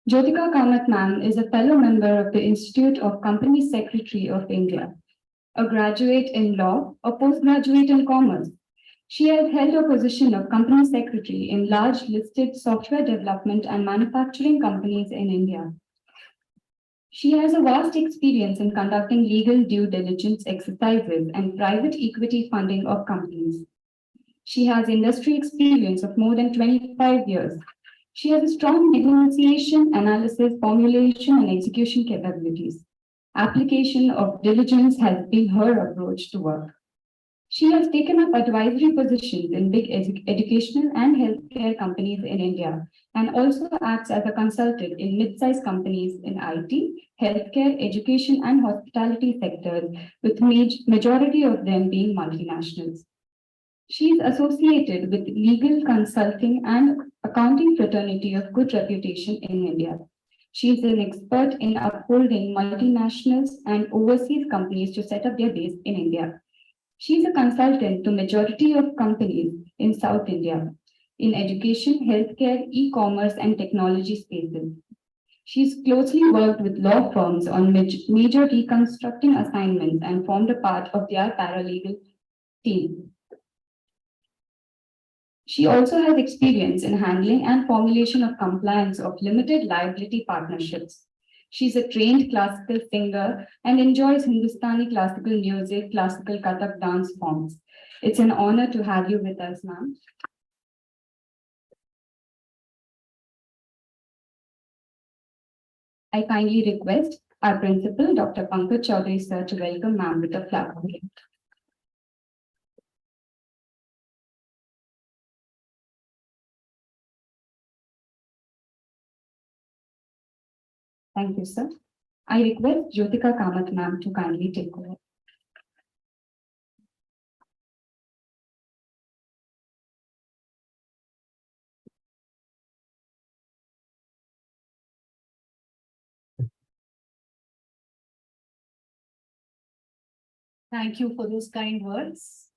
Jyotika Kamath ma'am is a fellow member of the Institute of Company Secretary of India, a graduate in law, a postgraduate in commerce. She has held a position of company secretary in large listed software development and manufacturing companies in India. She has a vast experience in conducting legal due diligence exercises and private equity funding of companies. She has industry experience of more than 25 years. She has a strong negotiation, analysis, formulation, and execution capabilities. Application of diligence has been her approach to work. She has taken up advisory positions in big educational and healthcare companies in India and also acts as a consultant in mid-sized companies in IT, healthcare, education, and hospitality sectors, with majority of them being multinationals. She is associated with legal consulting and accounting fraternity of good reputation in India. She is an expert in upholding multinationals and overseas companies to set up their base in India. She is a consultant to majority of companies in South India in education, healthcare, e-commerce, and technology spaces. She's closely worked with law firms on major reconstructing assignments and formed a part of their paralegal team. She also has experience in handling and formulation of compliance of limited liability partnerships. She's a trained classical singer and enjoys Hindustani classical music, classical Kathak dance forms. It's an honor to have you with us, ma'am. I kindly request our principal, Dr. Pankaj Chaudhary, sir, to welcome ma'am with a flower bouquet. Thank you, sir. I request Jyotika Kamath ma'am to kindly take over. Thank you for those kind words.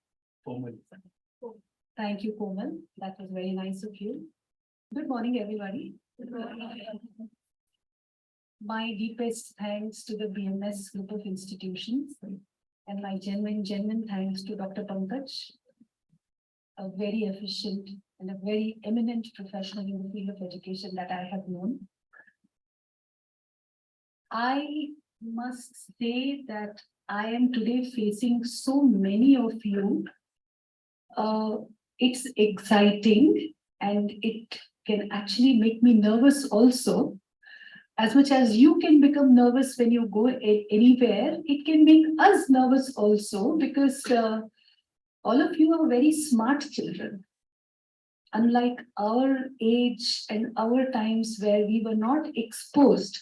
Thank you, Komal. That was very nice of you. Good morning, everybody. Good morning. My deepest thanks to the BMS group of institutions and my genuine thanks to Dr. Pankaj, a very efficient and a very eminent professional in the field of education that I have known. I must say that I am today facing so many of you. It's exciting and it can actually make me nervous also. As much as you can become nervous when you go anywhere, it can make us nervous also because all of you are very smart children. Unlike our age and our times where we were not exposed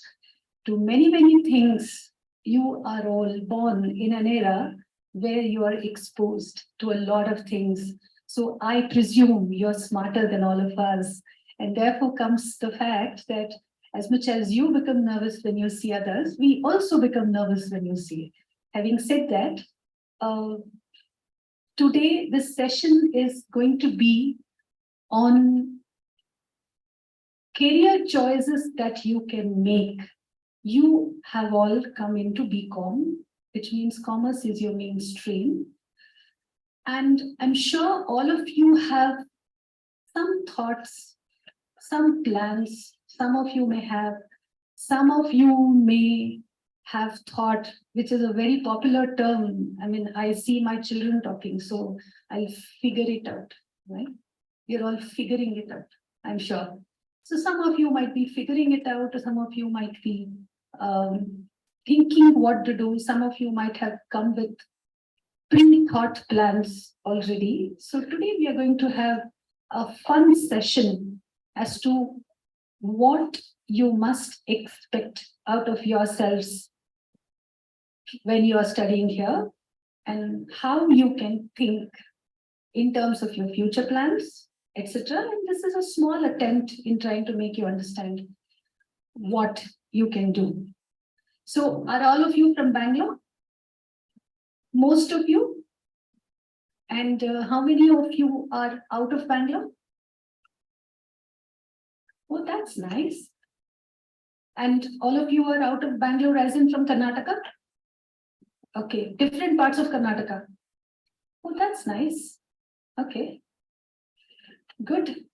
to many things, you are all born in an era where you are exposed to a lot of things. So I presume you're smarter than all of us. And therefore comes the fact that as much as you become nervous when you see others, we also become nervous when you see it. Having said that, today this session is going to be on career choices that you can make. You have all come into BCom, which means commerce is your mainstream. And I'm sure all of you have some thoughts, some plans. Some of you may have, some of you may have thought, which is a very popular term. I mean, I see my children talking, so I'll figure it out, right? You're all figuring it out, I'm sure. So some of you might be figuring it out, or some of you might be thinking what to do. Some of you might have come with pre-thought plans already. So today we are going to have a fun session as to what you must expect out of yourselves when you are studying here and how you can think in terms of your future plans, etc. And this is a small attempt in trying to make you understand what you can do. So are all of you from Bangalore? Most of you? And how many of you are out of Bangalore? Oh, that's nice. And all of you are out of Bangalore, as in from Karnataka? Okay, different parts of Karnataka. Oh, that's nice. Okay. Good.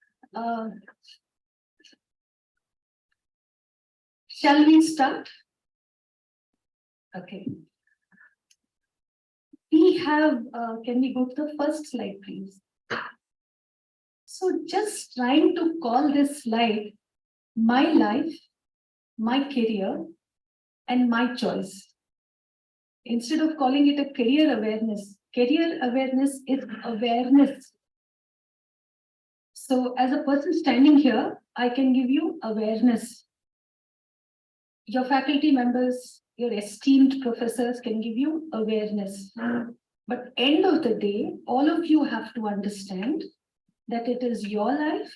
Shall we start? Okay. We have, can we go to the first slide, please? So just trying to call this slide My Life, My Career, and My Choice. Instead of calling it a career awareness is awareness. So as a person standing here, I can give you awareness. Your faculty members, your esteemed professors can give you awareness. But end of the day, all of you have to understand that it is your life,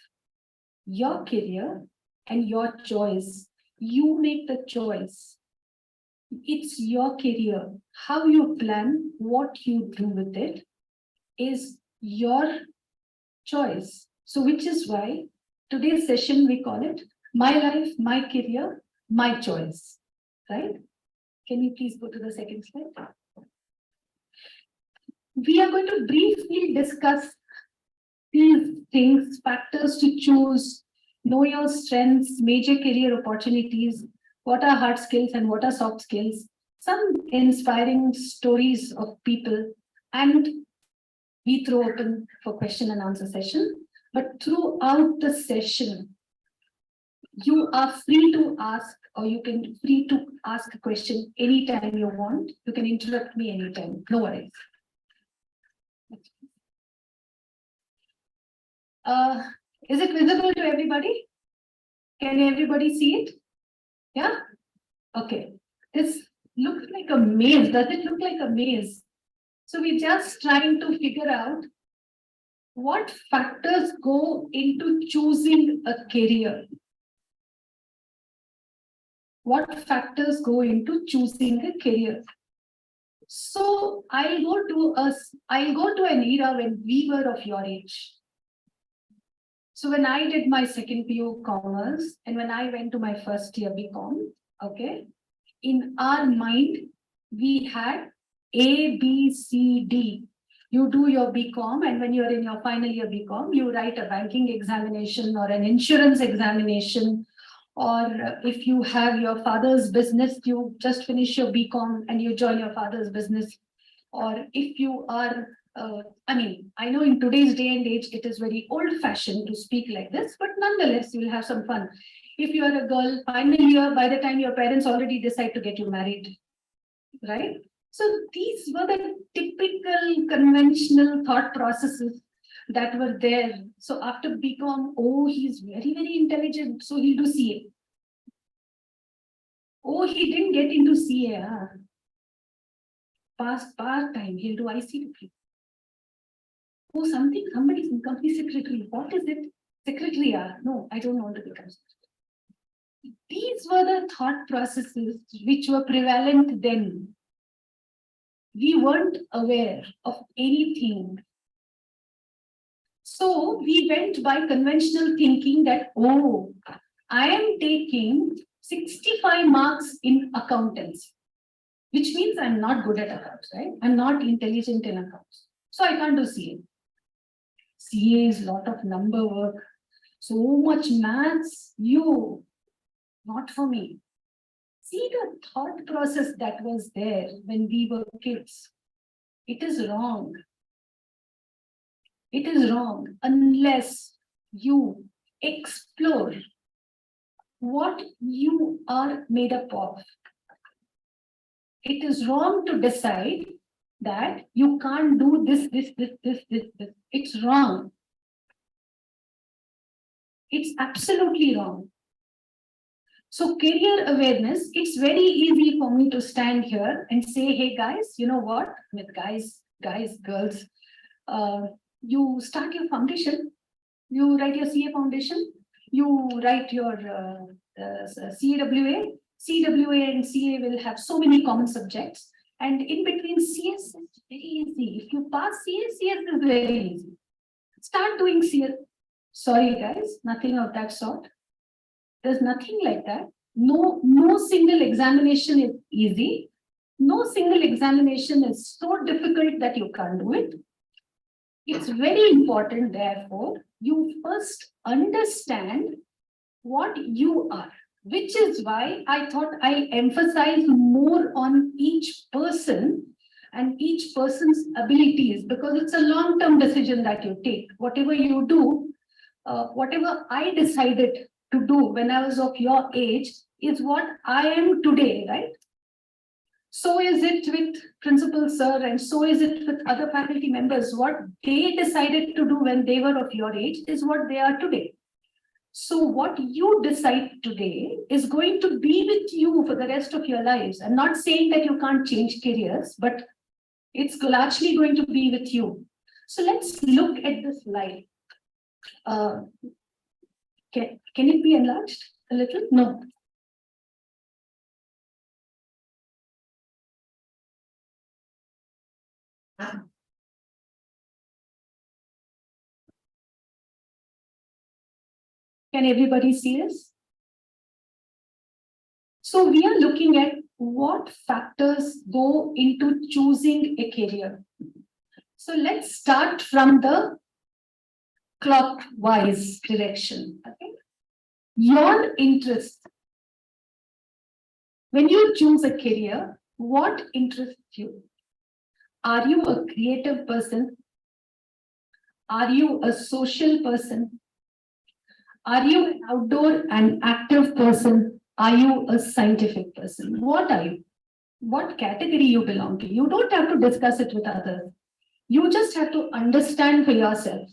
your career, and your choice. You make the choice. It's your career. How you plan, what you do with it is your choice. So which is why today's session we call it My Life, My Career, My Choice, right? Can you please go to the second slide? We are going to briefly discuss these things, factors to choose, know your strengths, major career opportunities, what are hard skills and what are soft skills, some inspiring stories of people, and we throw open for question and answer session. But throughout the session, you are free to ask, or you can free to ask a question anytime you want. You can interrupt me anytime, no worries. Is it visible to everybody? Can everybody see it? Yeah? Okay. This looks like a maze. Does it look like a maze? So we're just trying to figure out what factors go into choosing a career. What factors go into choosing a career? So I'll go to an era when we were of your age. So when I did my second PU commerce and when I went to my first year BCom, okay, in our mind, we had A, B, C, D. You do your BCom, and when you're in your final year BCom, you write a banking examination or an insurance examination. Or if you have your father's business, you just finish your BCom and you join your father's business. Or if you are, I know in today's day and age, it is very old fashioned to speak like this, but nonetheless, you'll have some fun. If you are a girl, final year, by the time your parents already decide to get you married, right? So these were the typical conventional thought processes that were there. So after BCom, oh, he's very, very intelligent, so he'll do CA. Oh, he didn't get into CA. Part time, he'll do ICT. Oh, somebody's in company secretary. What is it? Secretary? No, I don't want to become secretary. These were the thought processes which were prevalent then. We weren't aware of anything. So we went by conventional thinking that, oh, I am taking 65 marks in accountancy, which means I'm not good at accounts, right? I'm not intelligent in accounts. So I can't do CA. CA is a lot of number work. So much maths, not for me. See the thought process that was there when we were kids. It is wrong. It is wrong unless you explore what you are made up of. It is wrong to decide that you can't do this. It's wrong. It's absolutely wrong. So career awareness, it's very easy for me to stand here and say, hey guys, you know what? With guys, girls, you start your foundation, you write your CA foundation, you write your CWA. CWA and CA will have so many common subjects. And in between CS is very easy. If you pass CS is very easy. Start doing CS. Sorry guys, nothing of that sort. There's nothing like that. No single examination is easy. No single examination is so difficult that you can't do it. It's very important, therefore, you first understand what you are, which is why I thought I emphasize more on each person and each person's abilities, because it's a long-term decision that you take. Whatever you do, whatever I decided to do when I was of your age is what I am today, right? So is it with Principal Sir, and so is it with other faculty members. What they decided to do when they were of your age is what they are today. So what you decide today is going to be with you for the rest of your lives. I'm not saying that you can't change careers, but it's largely going to be with you. So let's look at this slide. Can it be enlarged a little? No. Can everybody see this? So we are looking at what factors go into choosing a career. So let's start from the clockwise direction. Okay? Your interest. When you choose a career, what interests you? Are you a creative person? Are you a social person? Are you an outdoor and active person? Are you a scientific person? What are you? What category you belong to? You don't have to discuss it with others. You just have to understand for yourself.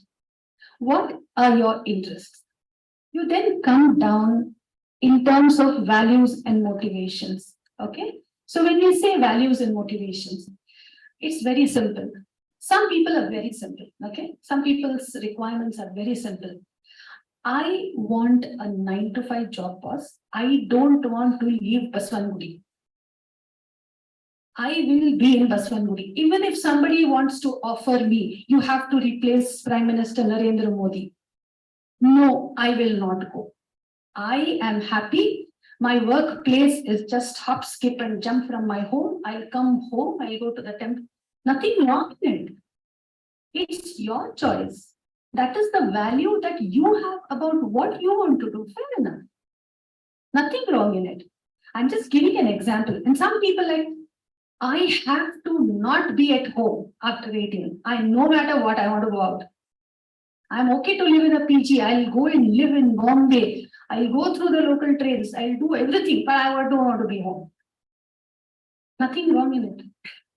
What are your interests? You then come down in terms of values and motivations. Okay. So when we say values and motivations, it's very simple. Some people are very simple. Okay. Some people's requirements are very simple. I want a 9 to 5 job, boss. I don't want to leave Baswangudi. I will be in Baswangudi. Even if somebody wants to offer me, you have to replace Prime Minister Narendra Modi. No, I will not go. I am happy. My workplace is just hop, skip, and jump from my home. I'll come home, I'll go to the temple. Nothing wrong in it. It's your choice. That is the value that you have about what you want to do. Fair enough. Nothing wrong in it. I'm just giving an example. And some people like, I have to not be at home after 18. No matter what, I want to go out. I'm okay to live in a PG. I'll go and live in Bombay. I'll go through the local trains. I'll do everything, but I don't want to be home. Nothing wrong in it.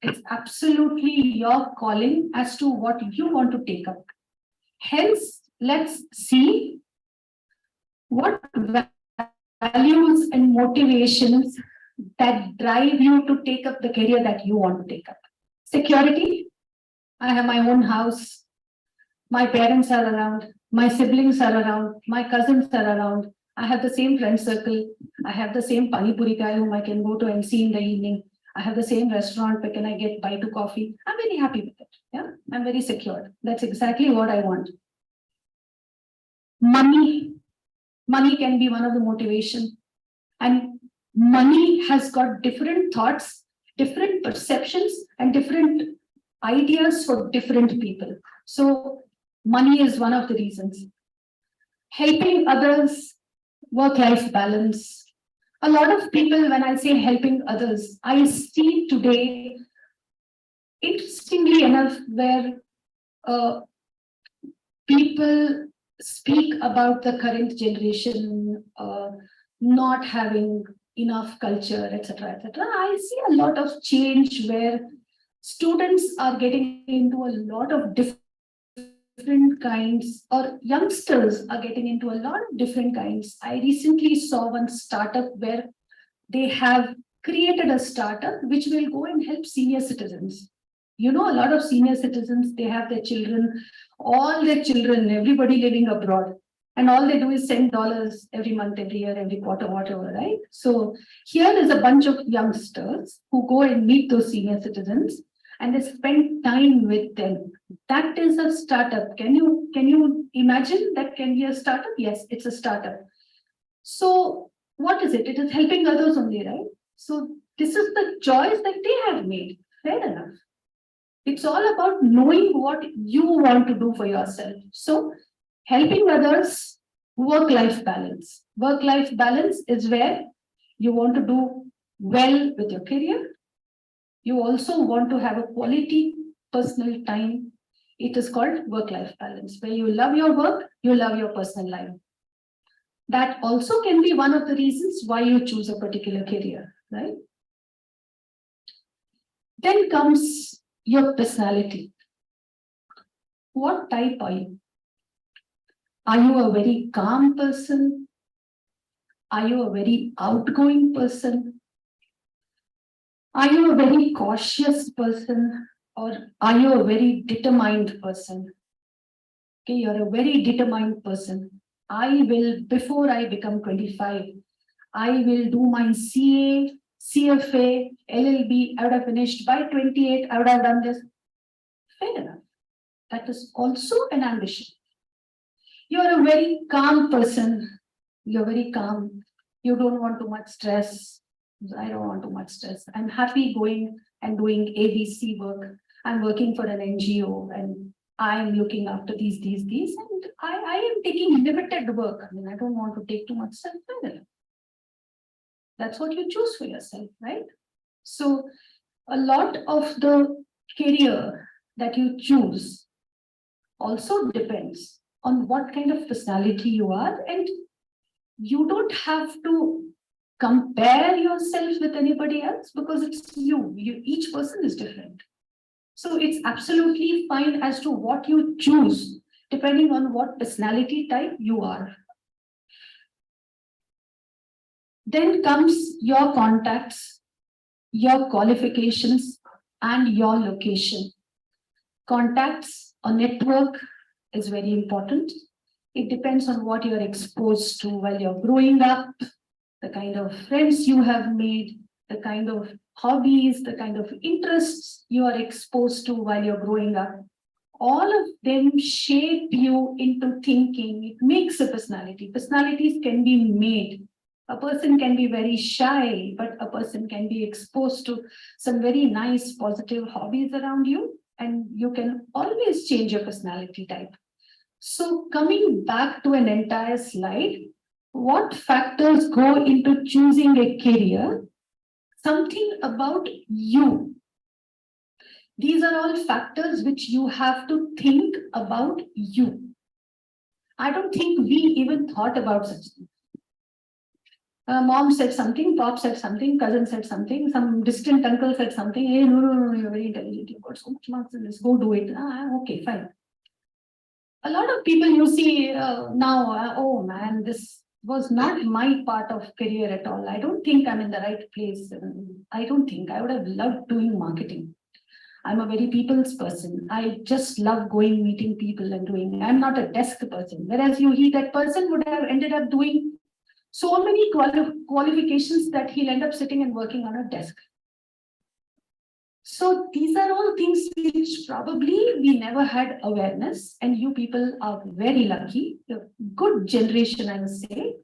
It's absolutely your calling as to what you want to take up. Hence, let's see what values and motivations that drive you to take up the career that you want to take up. Security. I have my own house. My parents are around. My siblings are around. My cousins are around. I have the same friend circle. I have the same Pani Puri guy whom I can go to and see in the evening. I have the same restaurant where can I get buy to coffee. I'm very happy with it. Yeah, I'm very secure. That's exactly what I want. Money. Money can be one of the motivation. And money has got different thoughts, different perceptions, and different ideas for different people. So money is one of the reasons. Helping others, work-life balance. A lot of people, when I say helping others, I see today, interestingly enough, where people speak about the current generation not having enough culture, etc., etc. I see a lot of change where students are getting into a lot of different kinds, or youngsters are getting into a lot of different kinds. I recently saw one startup where they have created a startup which will go and help senior citizens. You know, a lot of senior citizens, they have their children, all their children, everybody living abroad. And all they do is send dollars every month, every year, every quarter, whatever, right? So here is a bunch of youngsters who go and meet those senior citizens and they spend time with them. That is a startup. Can you imagine that can be a startup? Yes, it's a startup. So what is it? It is helping others only, right? So this is the choice that they have made. Fair enough. It's all about knowing what you want to do for yourself. So helping others, work-life balance. Work-life balance is where you want to do well with your career. You also want to have a quality personal time. It is called work-life balance, where you love your work, you love your personal life. That also can be one of the reasons why you choose a particular career, right? Then comes your personality. What type are you? Are you a very calm person? Are you a very outgoing person? Are you a very cautious person? Or are you a very determined person? Okay, you're a very determined person. I will, before I become 25, I will do my CA, CFA, LLB. I would have finished by 28. I would have done this. Fair enough. That is also an ambition. You're a very calm person. You're very calm. You don't want too much stress. I don't want too much stress. I'm happy going and doing ABC work. I'm working for an NGO and I'm looking after these, and I am taking limited work. I mean, I don't want to take too much stuff. That's what you choose for yourself, right? So a lot of the career that you choose also depends on what kind of personality you are, and you don't have to compare yourself with anybody else because it's you. Each person is different. So it's absolutely fine as to what you choose, depending on what personality type you are. Then comes your contacts, your qualifications, and your location. Contacts or network is very important. It depends on what you're exposed to while you're growing up, the kind of friends you have made, the kind of hobbies, the kind of interests you are exposed to while you're growing up. All of them shape you into thinking. It makes a personality. Personalities can be made. A person can be very shy, but a person can be exposed to some very nice, positive hobbies around you, and you can always change your personality type. So coming back to an entire slide, what factors go into choosing a career? Something about you. These are all factors which you have to think about you. I don't think we even thought about such things. Mom said something, pop said something, cousin said something, some distant uncle said something. Hey, no, you're very intelligent. You've got so much marks in this. Go do it. Okay, fine. A lot of people you see now, oh man, this was not my part of career at all. I don't think I'm in the right place. I don't think I would have loved doing marketing. I'm a very people's person. I just love going, meeting people and doing. I'm not a desk person. Whereas that person would have ended up doing so many qualifications that he'll end up sitting and working on a desk. So these are all things which probably we never had awareness, and you people are very lucky, a good generation, I must say,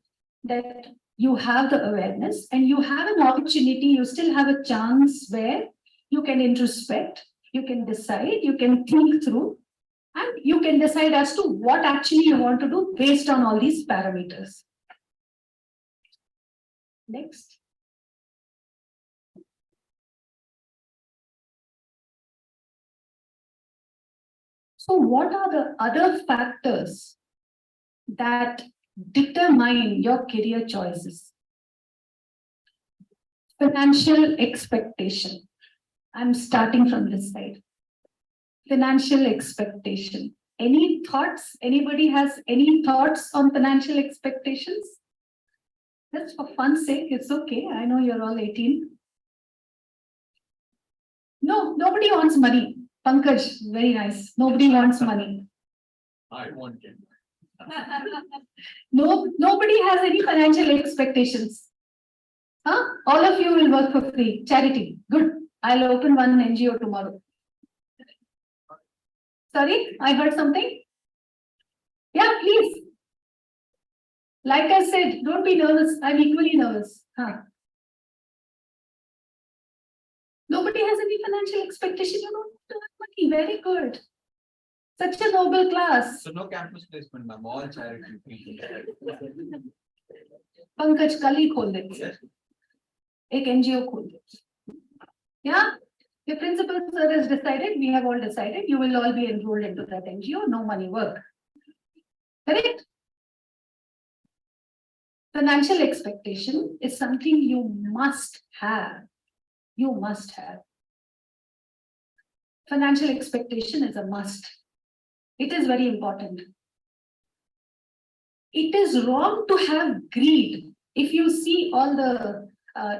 that you have the awareness and you have an opportunity, you still have a chance where you can introspect, you can decide, you can think through, and you can decide as to what actually you want to do based on all these parameters. Next. So what are the other factors that determine your career choices? Financial expectation. I'm starting from this side. Financial expectation. Any thoughts? Anybody has any thoughts on financial expectations? Just for fun's sake, it's okay. I know you're all 18. No, nobody wants money. Pankaj, very nice. Nobody wants money. I want it. No, nobody has any financial expectations. Huh? All of you will work for free. Charity. Good. I'll open one NGO tomorrow. Sorry, I heard something. Yeah, please. Like I said, don't be nervous. I'm equally nervous. Huh? Nobody has any financial expectation. You don't have to earn money. Very good. Such a noble class. So no campus placement, ma'am, all charity. Pankaj, कल ही खोल देंगे. Yes. एक NGO खोल दे. Yeah. The principal sir has decided. We have all decided. You will all be enrolled into that NGO. No money work. Correct? Financial expectation is something you must have. You must have. Financial expectation is a must. It is very important. It is wrong to have greed. If you see all the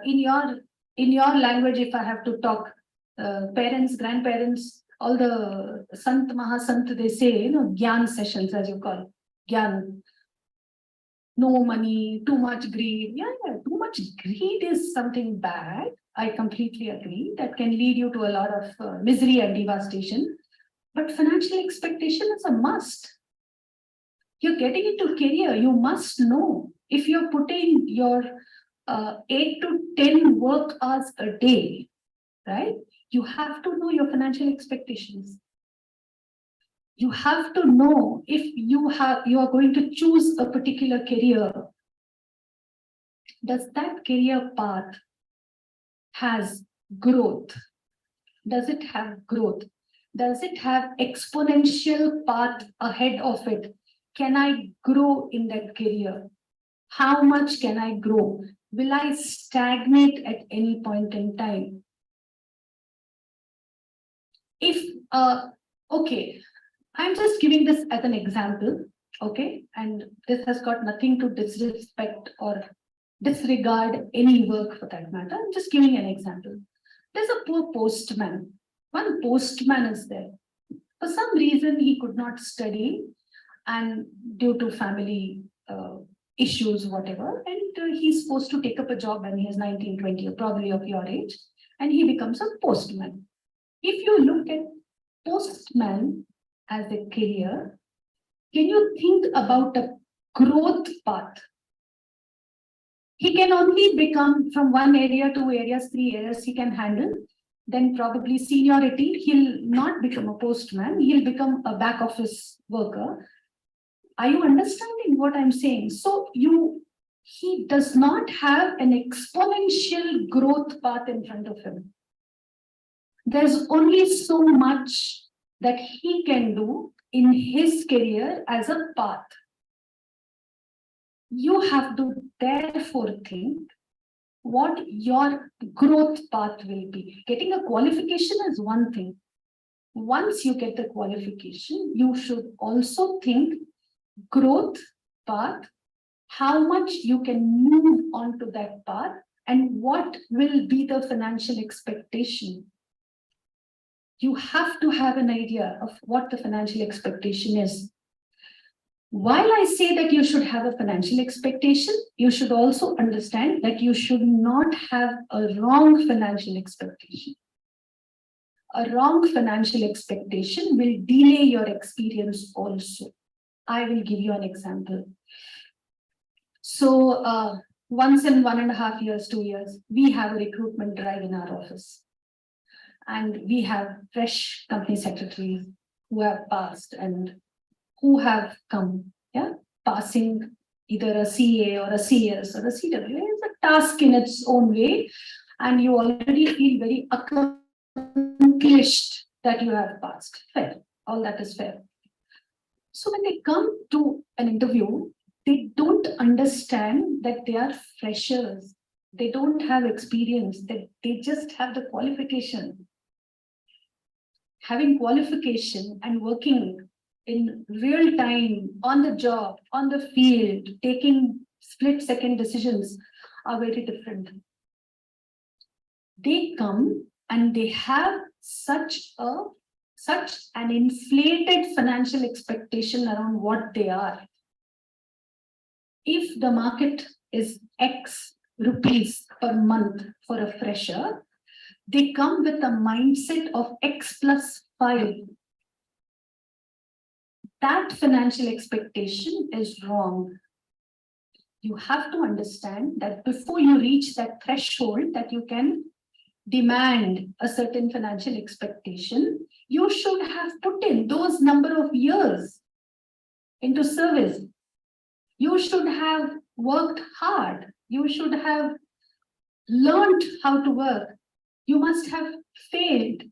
in your language, if I have to talk, parents, grandparents, all the Sant Mahasant, they say, Gyan sessions, as you call Gyan. No money, too much greed. Yeah, too much greed is something bad. I completely agree. That can lead you to a lot of misery and devastation. But financial expectation is a must. You're getting into career, you must know. If you're putting your 8 to 10 work hours a day, right? You have to know your financial expectations. You have to know if you are going to choose a particular career. Does that career path has growth? Does it have growth? Does it have exponential path ahead of it? Can I grow in that career? How much can I grow? Will I stagnate at any point in time? If, okay, I'm just giving this as an example, okay? And this has got nothing to disrespect or disregard any work for that matter. I'm just giving an example. There's a poor postman. One postman is there. For some reason, he could not study, and due to family issues, whatever, and he's supposed to take up a job when he is 19, 20, or probably of your age, and he becomes a postman. If you look at postman as a career, can you think about a growth path? He can only become from one area, 2 areas, 3 areas he can handle. Then probably seniority, he'll not become a postman, he'll become a back office worker. Are you understanding what I'm saying? So he does not have an exponential growth path in front of him. There's only so much that he can do in his career as a path. You have to therefore think what your growth path will be. Getting a qualification is one thing. Once you get the qualification, you should also think growth path, how much you can move on to that path, and what will be the financial expectation. You have to have an idea of what the financial expectation is. While I say that you should have a financial expectation, you should also understand that you should not have a wrong financial expectation. A wrong financial expectation will delay your experience also. I will give you an example. So once in 1.5 years, 2 years, we have a recruitment drive in our office. And we have fresh company secretaries who have passed and who have come, passing either a CA or a CS or a CWA. It's a task in its own way, and you already feel very accomplished that you have passed. Fair, all that is fair. So when they come to an interview, they don't understand that they are freshers. They don't have experience, they just have the qualification. Having qualification and working in real time, on the job, on the field, taking split-second decisions are very different. They come and they have such an inflated financial expectation around what they are. If the market is X rupees per month for a fresher, they come with a mindset of X plus 5. That financial expectation is wrong. You have to understand that before you reach that threshold that you can demand a certain financial expectation, you should have put in those number of years into service. You should have worked hard. You should have learned how to work. You must have failed.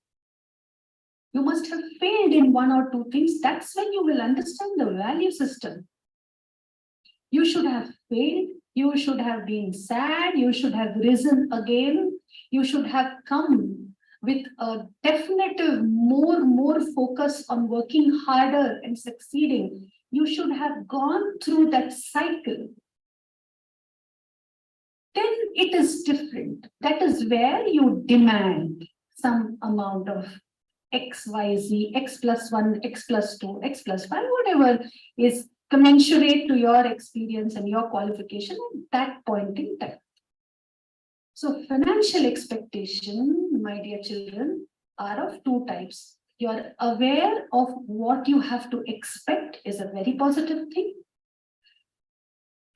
You must have failed in one or two things. That's when you will understand the value system. You should have failed. You should have been sad. You should have risen again. You should have come with a definitive more focus on working harder and succeeding. You should have gone through that cycle. Then it is different. That is where you demand some amount of X, Y, Z, X plus 1, X plus 2, X plus 5, whatever is commensurate to your experience and your qualification at that point in time. So financial expectation, my dear children, are of two types. You're aware of what you have to expect is a very positive thing.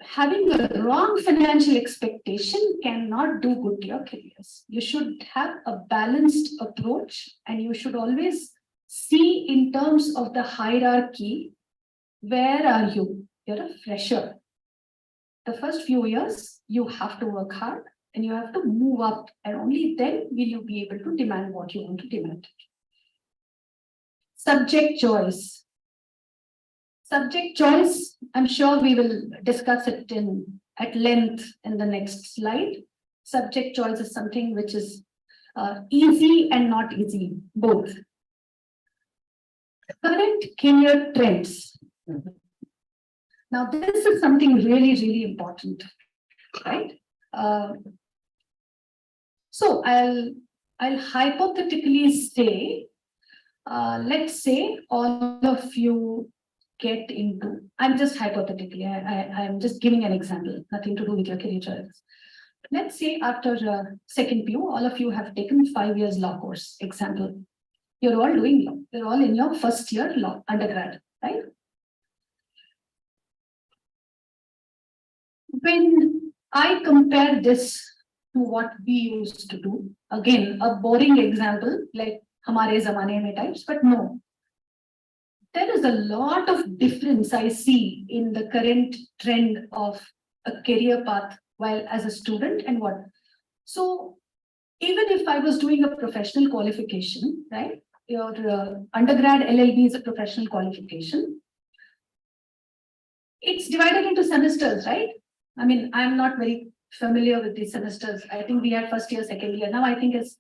Having a wrong financial expectation cannot do good to your careers. You should have a balanced approach, and you should always see in terms of the hierarchy, where are you? You're a fresher. The first few years, you have to work hard and you have to move up, and only then will you be able to demand what you want to demand. Subject choice. Subject choice, I'm sure we will discuss it at length in the next slide. Subject choice is something which is easy and not easy, both. Current career trends. Now, this is something really important, right? So I'll hypothetically say, let's say all of you get into, I'm just hypothetically, I'm just giving an example, nothing to do with your career choice. Let's say after second PU, all of you have taken 5 years law course, example. You're all doing law. You're all in your first year law, undergrad, right? When I compare this to what we used to do, again, a boring example, like Hamare Zamane Mein types, but no. There is a lot of difference I see in the current trend of a career path while as a student and what. So even if I was doing a professional qualification, right? Your undergrad LLB is a professional qualification. It's divided into semesters, right? I mean, I'm not very familiar with these semesters. I think we had first year, second year. Now I think it's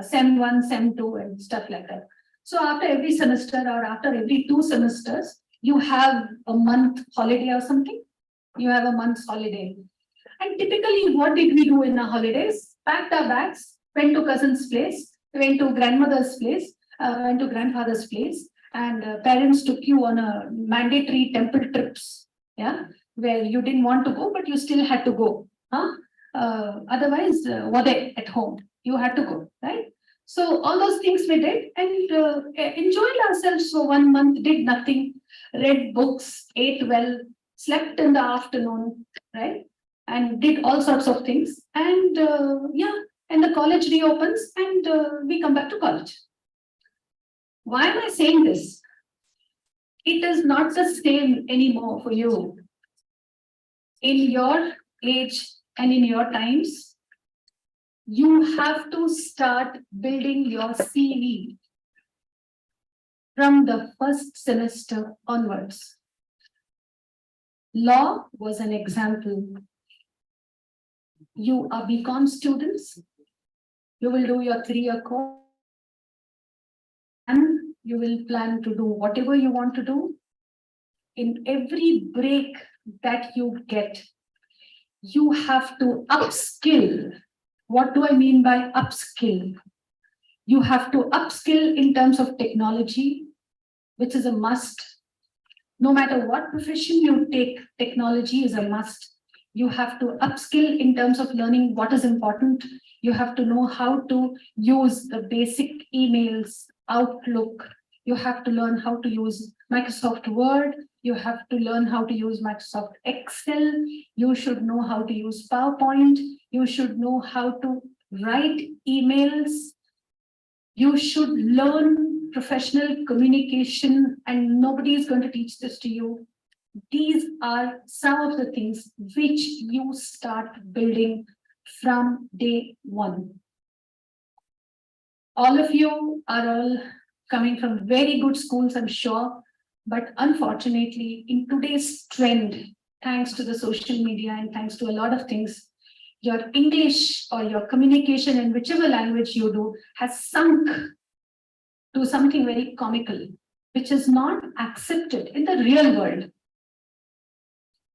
Sem 1, Sem 2 and stuff like that. So after every semester or after every 2 semesters, you have a month holiday or something. You have a month's holiday. And typically, what did we do in our holidays? Packed our bags, went to cousin's place, went to grandmother's place, went to grandfather's place, and parents took you on a mandatory temple trips, yeah, where you didn't want to go, but you still had to go. Huh? Otherwise, wade at home, you had to go, right? So all those things we did and enjoyed ourselves for 1 month, did nothing, read books, ate well, slept in the afternoon, right? And did all sorts of things. And yeah, and the college reopens and we come back to college. Why am I saying this? It is not the same anymore for you. In your age and in your times, you have to start building your CV from the first semester onwards. Law was an example. You are BCom students. You will do your 3-year course. And you will plan to do whatever you want to do. In every break that you get, you have to upskill. What do I mean by upskill? You have to upskill in terms of technology, which is a must. No matter what profession you take, technology is a must. You have to upskill in terms of learning what is important. You have to know how to use the basic emails, Outlook. You have to learn how to use Microsoft Word. You have to learn how to use Microsoft Excel. You should know how to use PowerPoint. You should know how to write emails. You should learn professional communication, and nobody is going to teach this to you. These are some of the things which you start building from day one. All of you are all coming from very good schools, I'm sure. But unfortunately, in today's trend, thanks to the social media and thanks to a lot of things, your English or your communication in whichever language you do has sunk to something very comical, which is not accepted in the real world.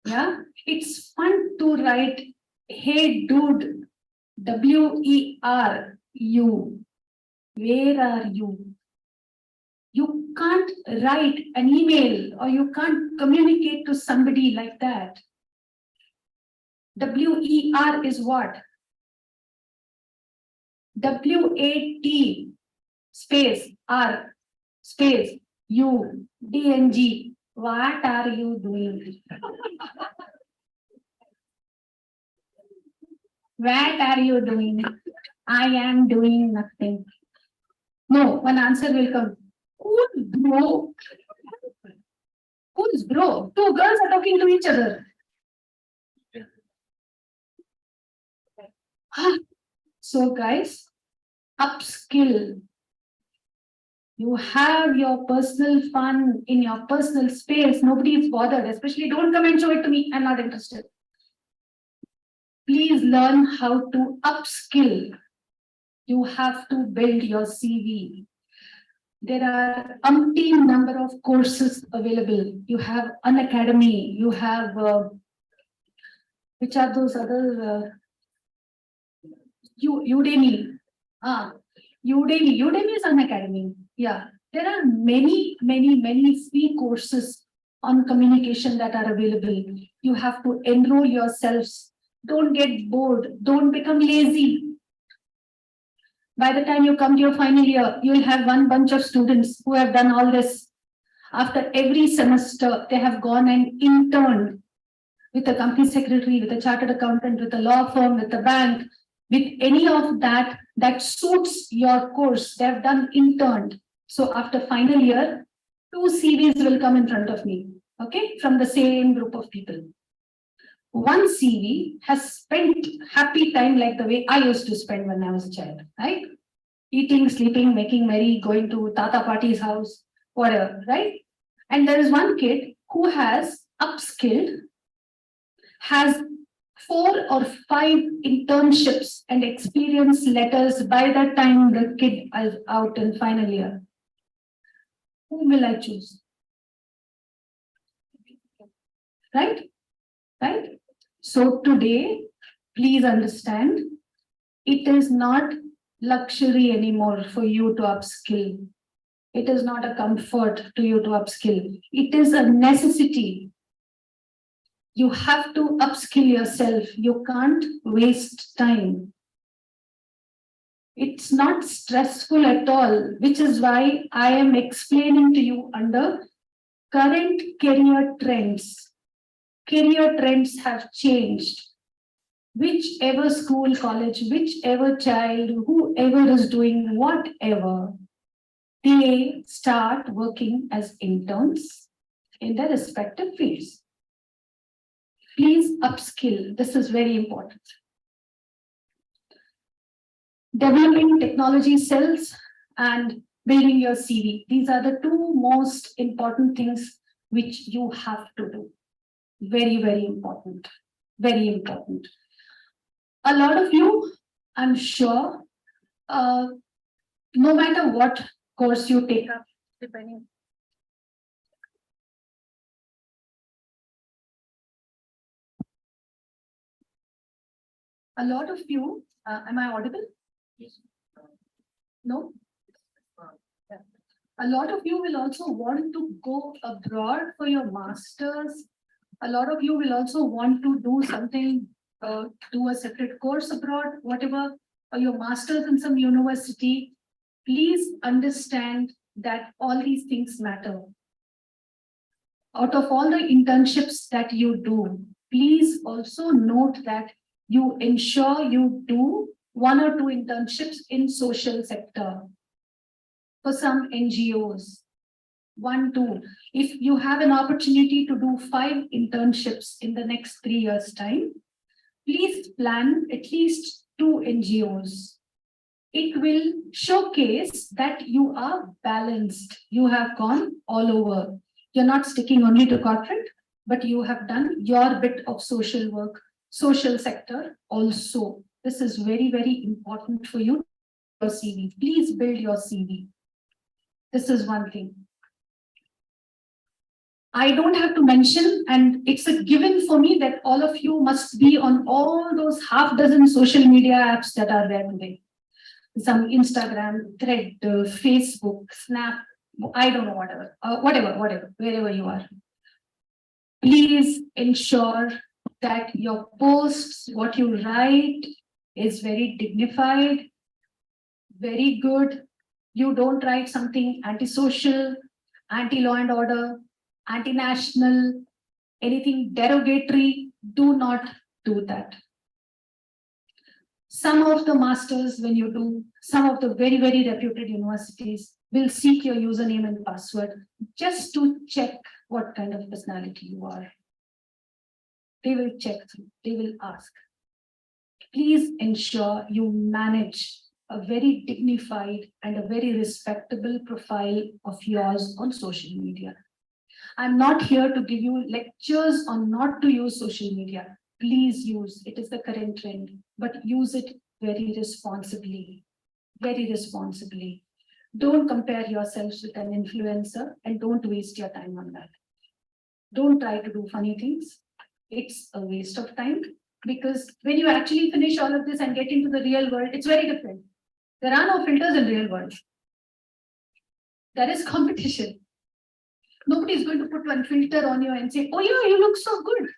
Yeah, it's fun to write, hey dude, WERU. Where are you? You can't write an email or you can't communicate to somebody like that. WER is what? WAT space R space U DNG. What are you doing? What are you doing? I am doing nothing. No, one answer will come. Cool, bro. Who's bro? Two girls are talking to each other. So guys, upskill. You have your personal fun in your personal space. Nobody is bothered. Especially don't come and show it to me. I'm not interested. Please learn how to upskill. You have to build your CV. There are umpteen number of courses available. You have Unacademy. You have which are those other Udemy. Udemy is Unacademy. Yeah, there are many free courses on communication that are available. You have to enroll yourselves. Don't get bored. Don't become lazy. By the time you come to your final year, you'll have one bunch of students who have done all this. After every semester, they have gone and interned with a company secretary, with a chartered accountant, with a law firm, with a bank, with any of that suits your course. They have done interned. So after final year, 2 CVs will come in front of me, okay, from the same group of people. One CV has spent happy time like the way I used to spend when I was a child, right? Eating, sleeping, making merry, going to Tata Party's house, whatever, right? And there is one kid who has upskilled, has 4 or 5 internships and experience letters by the time the kid is out in final year. Whom will I choose? Right? Right? So today, please understand, it is not luxury anymore for you to upskill. It is not a comfort to you to upskill. It is a necessity. You have to upskill yourself. You can't waste time. It's not stressful at all, which is why I am explaining to you under current career trends. Career trends have changed. Whichever school, college, whichever child, whoever is doing whatever, they start working as interns in their respective fields. Please upskill. This is very important. Developing technology skills and building your CV. These are the 2 most important things which you have to do. Very, very important. Very important. A lot of you, I'm sure, no matter what course you take up, depending. A lot of you, am I audible? Yes. No? Yeah. A lot of you will also want to go abroad for your masters. A lot of you will also want to do something, do a separate course abroad, whatever, or your masters in some university. Please understand that all these things matter. out of all the internships that you do, please also note that you ensure you do 1 or 2 internships in social sector for some NGOs. 1, 2. If you have an opportunity to do 5 internships in the next 3 years' time, please plan at least 2 NGOs. It will showcase that you are balanced. You have gone all over. You're not sticking only to corporate, but you have done your bit of social work, social sector also. This is very, very important for you. Your CV. Please build your CV. This is one thing. I don't have to mention, and it's a given for me that all of you must be on all those half dozen social media apps that are there today. Some Instagram, Thread, Facebook, Snap, I don't know, whatever, wherever you are. Please ensure that your posts, what you write is very dignified, very good. You don't write something antisocial, anti-law and order, anti-national, anything derogatory. Do not do that. Some of the masters, when you do, some of the very, very reputed universities will seek your username and password just to check what kind of personality you are. They will check through, they will ask. Please ensure you manage a very dignified and a very respectable profile of yours on social media. I'm not here to give you lectures on not to use social media. Please use, it is the current trend, but use it very responsibly, very responsibly. Don't compare yourselves with an influencer and don't waste your time on that. Don't try to do funny things. It's a waste of time because when you actually finish all of this and get into the real world, it's very different. There are no filters in real world. There is competition. Nobody is going to put one filter on you and say, oh yeah, you look so good.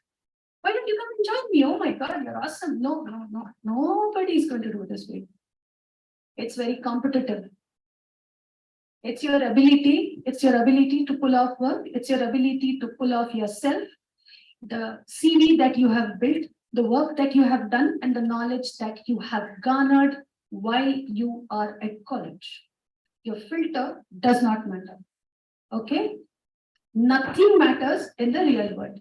Why don't you come and join me? Oh my God, you're awesome. No. Nobody is going to do this way. It's very competitive. It's your ability to pull off work. It's your ability to pull off yourself, the CV that you have built, the work that you have done, and the knowledge that you have garnered while you are at college. Your filter does not matter. Okay? Nothing matters in the real world.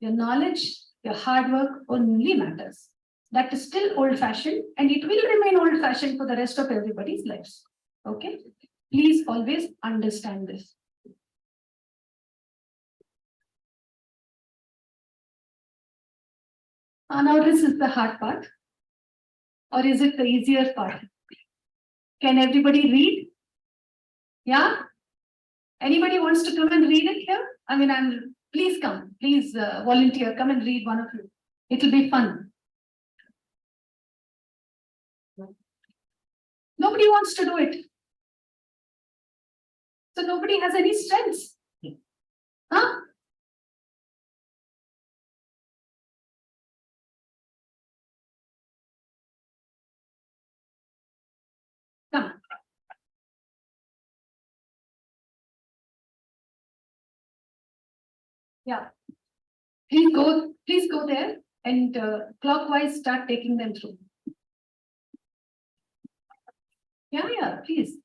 Your knowledge, your hard work only matters. That is still old-fashioned and it will remain old-fashioned for the rest of everybody's lives. Okay? Please always understand this. Now this is the hard part. Or is it the easier part? Can everybody read? Yeah? Anybody wants to come and read it here? I mean, please come. Please volunteer. Come and read, one of you. It'll be fun. Nobody wants to do it. So nobody has any strengths. Huh? Come. Yeah. Please go there and clockwise start taking them through. Yeah, please.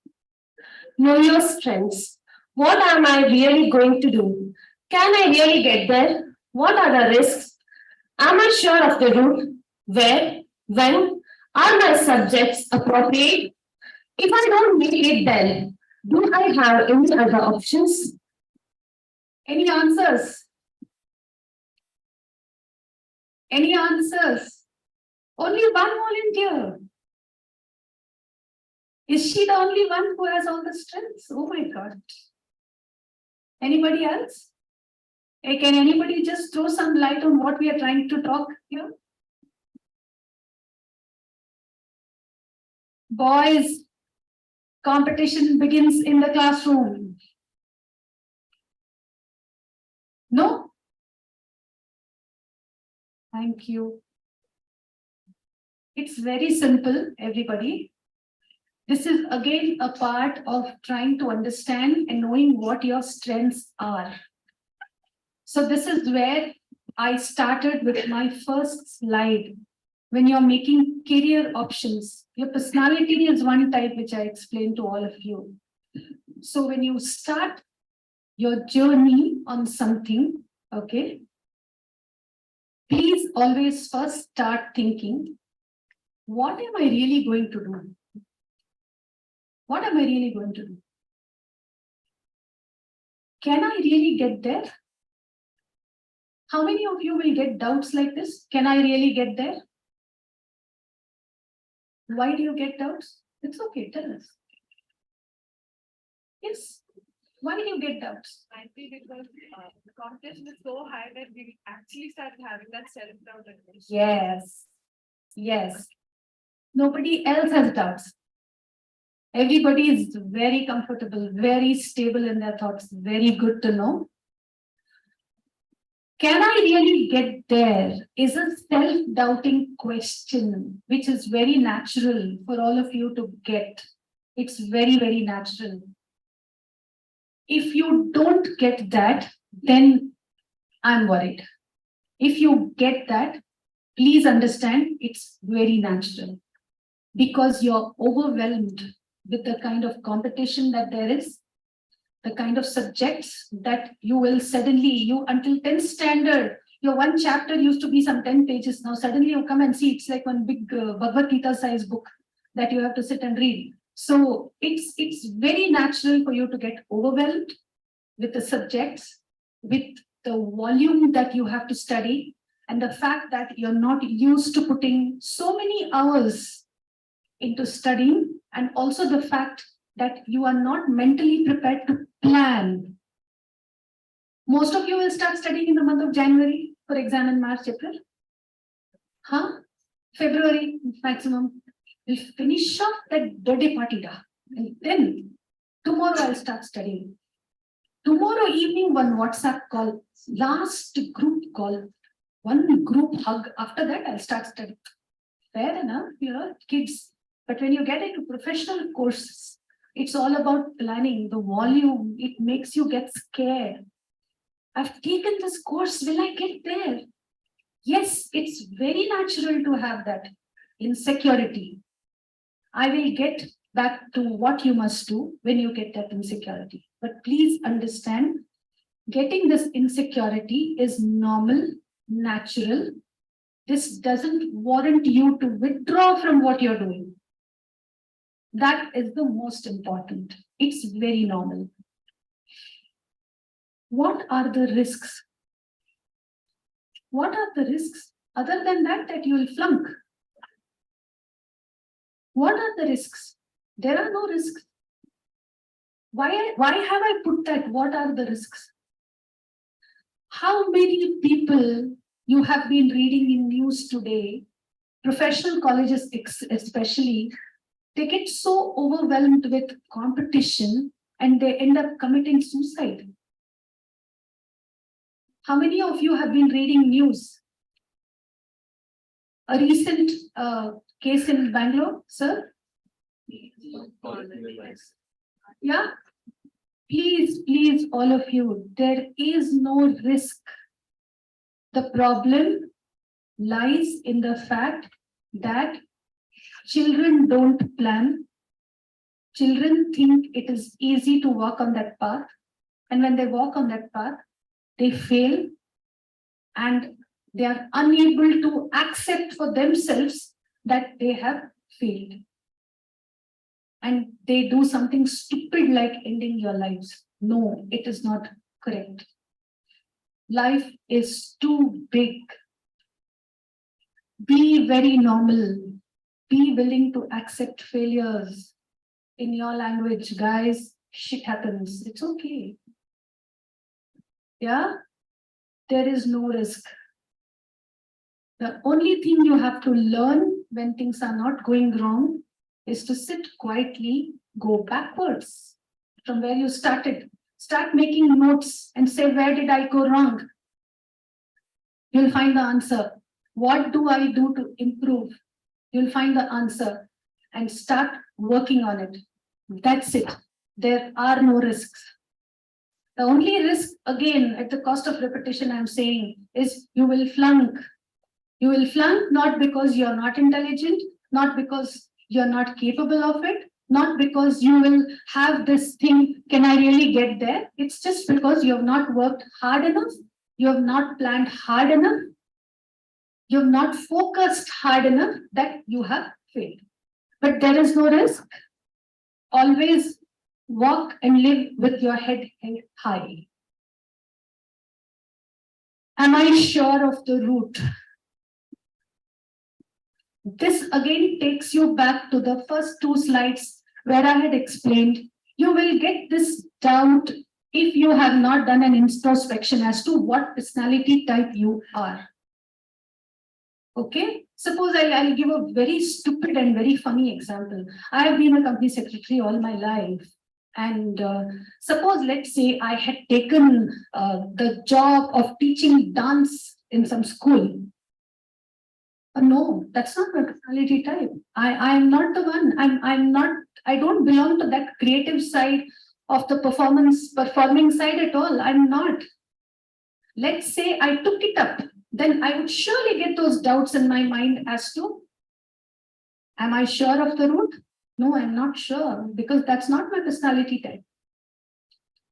Know your strengths. What am I really going to do? Can I really get there? What are the risks? Am I sure of the route? Where? When? Are my subjects appropriate? If I don't make it, then do I have any other options? Any answers? Any answers? Only one volunteer. Is she the only one who has all the strengths? Oh my God. Anybody else? Hey, can anybody just throw some light on what we are trying to talk here? Boys, competition begins in the classroom. No? Thank you. It's very simple, everybody. This is again a part of trying to understand and knowing what your strengths are. So this is where I started with my first slide. When you're making career options, your personality is one type, which I explained to all of you. So when you start your journey on something, okay, please always first start thinking, what am I really going to do? What am I really going to do? Can I really get there? How many of you will get doubts like this? Can I really get there? Why do you get doubts? It's okay, tell us. Yes. Why do you get doubts? I think because the competition is so high that we actually start having that self-doubt. Yes. Yes. Nobody else has doubts. Everybody is very comfortable, very stable in their thoughts. Very good to know. Can I really get there? Is a self-doubting question, which is very natural for all of you to get. It's very, very natural. If you don't get that, then I'm worried. If you get that, please understand it's very natural because you're overwhelmed with the kind of competition that there is, the kind of subjects that you will suddenly, until 10th standard, your one chapter used to be some 10 pages. Now suddenly you come and see it's like one big Bhagavad Gita size book that you have to sit and read. So it's very natural for you to get overwhelmed with the subjects, with the volume that you have to study, and the fact that you're not used to putting so many hours into studying, and also the fact that you are not mentally prepared to plan. Most of you will start studying in the month of January for exam in March, April. February maximum. We'll finish off that dirty party da. And then tomorrow I'll start studying. Tomorrow evening, one WhatsApp call, last group call, one group hug. After that, I'll start studying. Fair enough, kids. But when you get into professional courses, it's all about planning, the volume. It makes you get scared. I've taken this course, will I get there? Yes, it's very natural to have that insecurity. I will get back to what you must do when you get that insecurity. But please understand, getting this insecurity is normal, natural. This doesn't warrant you to withdraw from what you're doing. That is the most important. It's very normal. What are the risks? What are the risks other than that you will flunk? What are the risks? There are no risks. Why have I put that? What are the risks? How many people you have been reading in news today, professional colleges especially, they get so overwhelmed with competition and they end up committing suicide. How many of you have been reading news? A recent case in Bangalore, sir? Yeah? Please, all of you, there is no risk. The problem lies in the fact that children don't plan. Children think it is easy to walk on that path. And when they walk on that path, they fail and they are unable to accept for themselves that they have failed. And they do something stupid like ending your lives. No, it is not correct. Life is too big. Be very normal. Be willing to accept failures. In your language, guys, shit happens. It's okay. Yeah? There is no risk. The only thing you have to learn when things are not going wrong is to sit quietly, go backwards from where you started. Start making notes and say, where did I go wrong? You'll find the answer. What do I do to improve? You'll find the answer and start working on it. That's it. There are no risks. The only risk, again, at the cost of repetition, I'm saying, is you will flunk. You will flunk not because you're not intelligent, not because you're not capable of it, not because you will have this thing, can I really get there? It's just because you have not worked hard enough, you have not planned hard enough, you have not focused hard enough that you have failed. But there is no risk. Always walk and live with your head held high. Am I sure of the route? This again takes you back to the first two slides where I had explained you will get this doubt if you have not done an introspection as to what personality type you are. Okay, suppose I'll give a very stupid and very funny example. I have been a company secretary all my life. And suppose, let's say I had taken the job of teaching dance in some school. No, that's not my personality type. I am not the one. I don't belong to that creative side of the performing side at all. I'm not. Let's say I took it up, then I would surely get those doubts in my mind as to, am I sure of the route? No, I'm not sure, because that's not my personality type.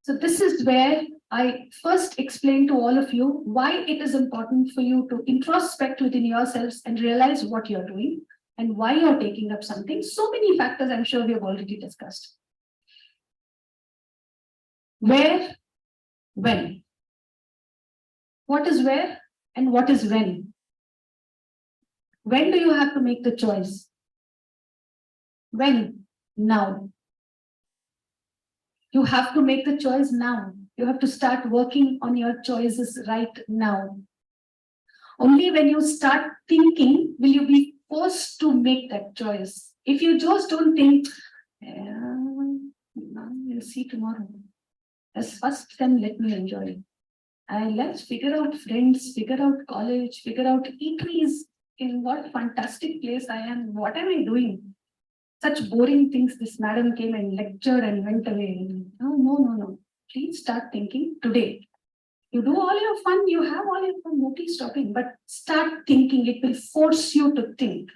So this is where I first explain to all of you why it is important for you to introspect within yourselves and realize what you're doing and why you're taking up something. So many factors I'm sure we have already discussed. Where, when? What is where and what is when? When do you have to make the choice? When? Now. You have to make the choice now. You have to start working on your choices right now. Only when you start thinking will you be forced to make that choice. If you just don't think, we'll see tomorrow. As first, then let me enjoy it. And let's figure out friends, figure out college, figure out eateries. In what fantastic place I am. What am I doing? Such boring things. This madam came and lectured and went away. No. Please start thinking today. You do all your fun, you have all your fun, nobody's stopping, but start thinking. It will force you to think.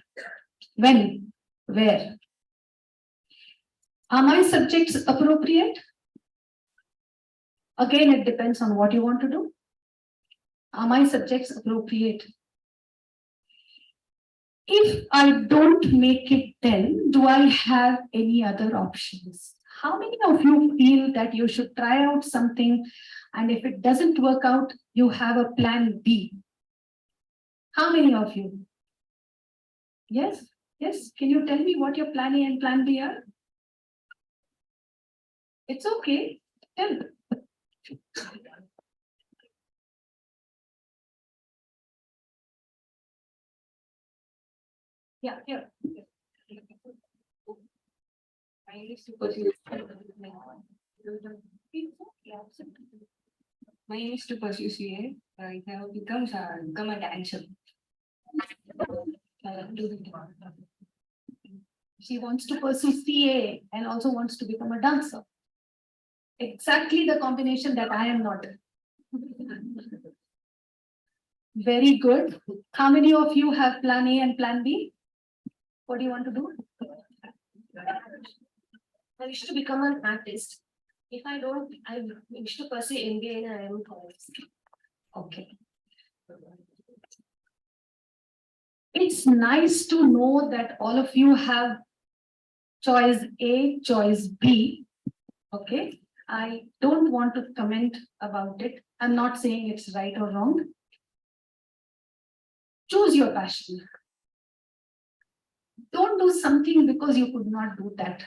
When? Where? Are my subjects appropriate? Again, it depends on what you want to do. Are my subjects appropriate? If I don't make it, then do I have any other options? How many of you feel that you should try out something, and if it doesn't work out, you have a plan B? How many of you? Yes? Yes? Can you tell me what your plan A and plan B are? It's okay. Tell. Yeah, here. I used to pursue. My aim is to pursue CA. Right now, become a dancer. She wants to pursue CA and also wants to become a dancer. Exactly the combination that I am not. Very good. How many of you have plan A and plan B? What do you want to do? I wish to become an artist. If I don't, I wish to pursue MBA in IIM College. Okay. It's nice to know that all of you have choice A, choice B. Okay. I don't want to comment about it. I'm not saying it's right or wrong. Choose your passion. Don't do something because you could not do that.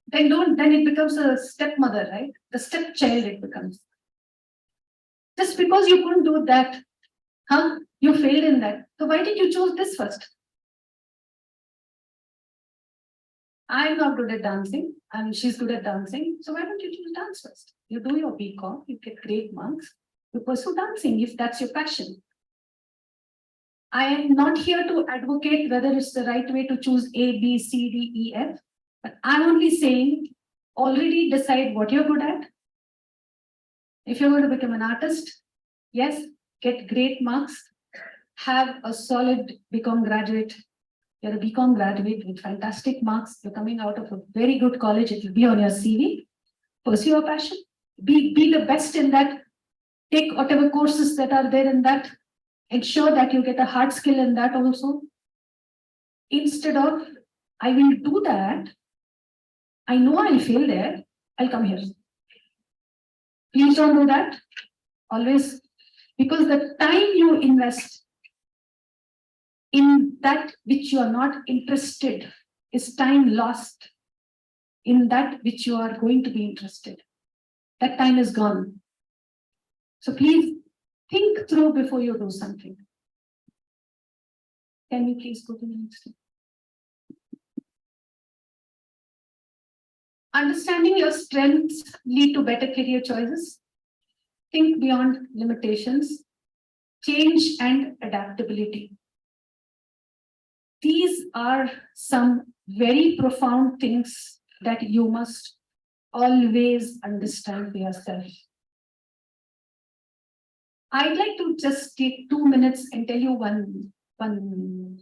Then it becomes a stepmother, right? The stepchild it becomes. Just because you couldn't do that, you failed in that. So why did you choose this first? I'm not good at dancing and she's good at dancing. So why don't you choose dance first? You do your BCom, you get great marks, you pursue dancing if that's your passion. I am not here to advocate whether it's the right way to choose A, B, C, D, E, F, but I'm only saying already decide what you're good at. If you're going to become an artist, yes, get great marks, have a solid BCom graduate. You're a BCom graduate with fantastic marks. You're coming out of a very good college. It will be on your CV. Pursue your passion. Be the best in that. Take whatever courses that are there in that. Ensure that you get a hard skill in that also. Instead of, I will do that. I know I'll fail there. I'll come here. Please don't do that. Always, because the time you invest in that which you are not interested is time lost in that which you are going to be interested. That time is gone. So please think through before you do something. Can we please go to the next one? Understanding your strengths lead to better career choices. Think beyond limitations. Change and adaptability. These are some very profound things that you must always understand for yourself. I'd like to just take 2 minutes and tell you one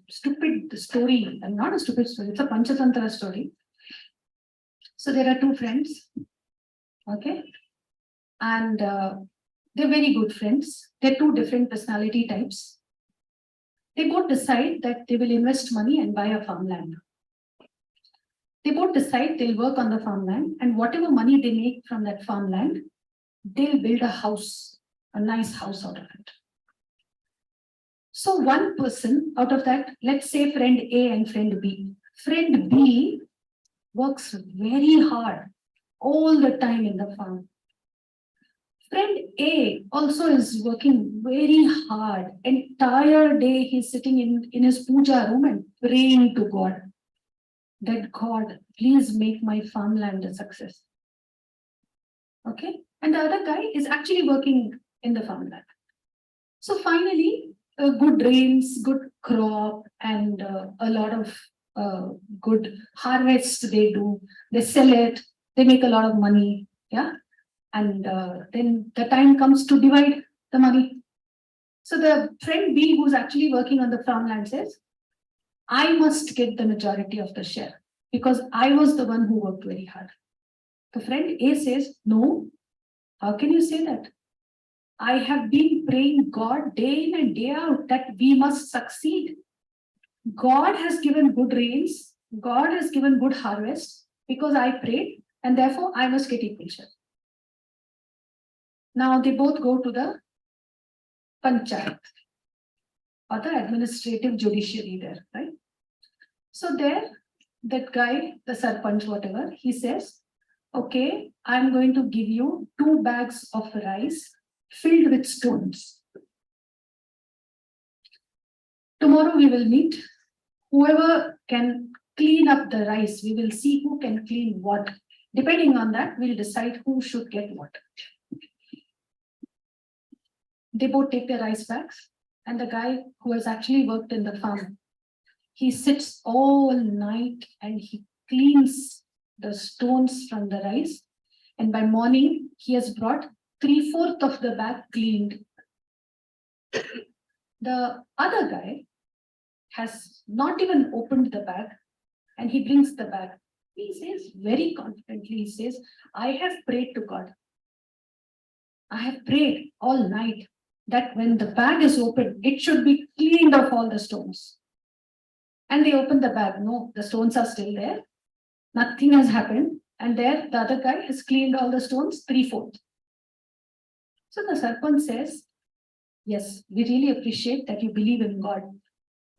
stupid story, and not a stupid story, it's a Panchatantra story. So there are two friends, okay, and they're very good friends. They're two different personality types. They both decide that they will invest money and buy a farmland. They both decide they'll work on the farmland, and whatever money they make from that farmland, they'll build a house, a nice house out of it. So one person out of that, let's say friend A and friend B. Friend B works very hard all the time in the farm. Friend A also is working very hard. Entire day he's sitting in his puja room and praying to God that God, please make my farmland a success. Okay, and the other guy is actually working in the farmland. So finally, good rains, good crop, and a lot of good harvests they do. They sell it, they make a lot of money. Yeah. And then the time comes to divide the money. So the friend B, who's actually working on the farmland, says, I must get the majority of the share because I was the one who worked very hard. The friend A says, no, how can you say that? I have been praying God day in and day out that we must succeed. God has given good rains. God has given good harvest because I prayed, and therefore I must get equal share. Now they both go to the panchayat or the administrative judiciary there, right? So there, that guy, the sarpanch, whatever, he says, okay, I'm going to give you 2 bags of rice filled with stones. Tomorrow we will meet. Whoever can clean up the rice, we will see who can clean what. Depending on that, we'll decide who should get what. They both take their rice bags, and the guy who has actually worked in the farm, he sits all night and he cleans the stones from the rice. And by morning, he has brought 3/4 of the bag cleaned. The other guy has not even opened the bag, and he brings the bag. He says very confidently, he says, I have prayed to God. I have prayed all night that when the bag is open, it should be cleaned of all the stones. And they open the bag. No, the stones are still there. Nothing has happened. And there, the other guy has cleaned all the stones 3/4. So the sarpanch says, yes, we really appreciate that you believe in God.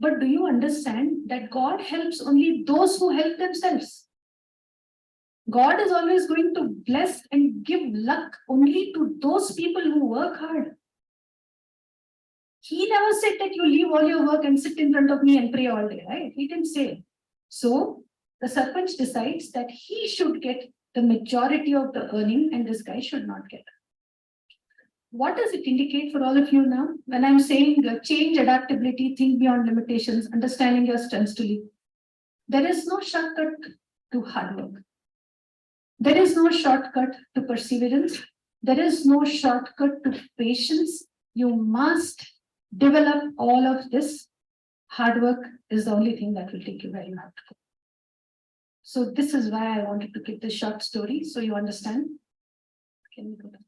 But do you understand that God helps only those who help themselves? God is always going to bless and give luck only to those people who work hard. He never said that you leave all your work and sit in front of me and pray all day, right? He didn't say. So the sarpanch decides that he should get the majority of the earning and this guy should not get. What does it indicate for all of you now? When I'm saying change, adaptability, think beyond limitations, understanding your strengths to lead. There is no shortcut to hard work. There is no shortcut to perseverance. There is no shortcut to patience. You must develop all of this. Hard work is the only thing that will take you where you have to go. So this is why I wanted to give this short story so you understand. Can we go back?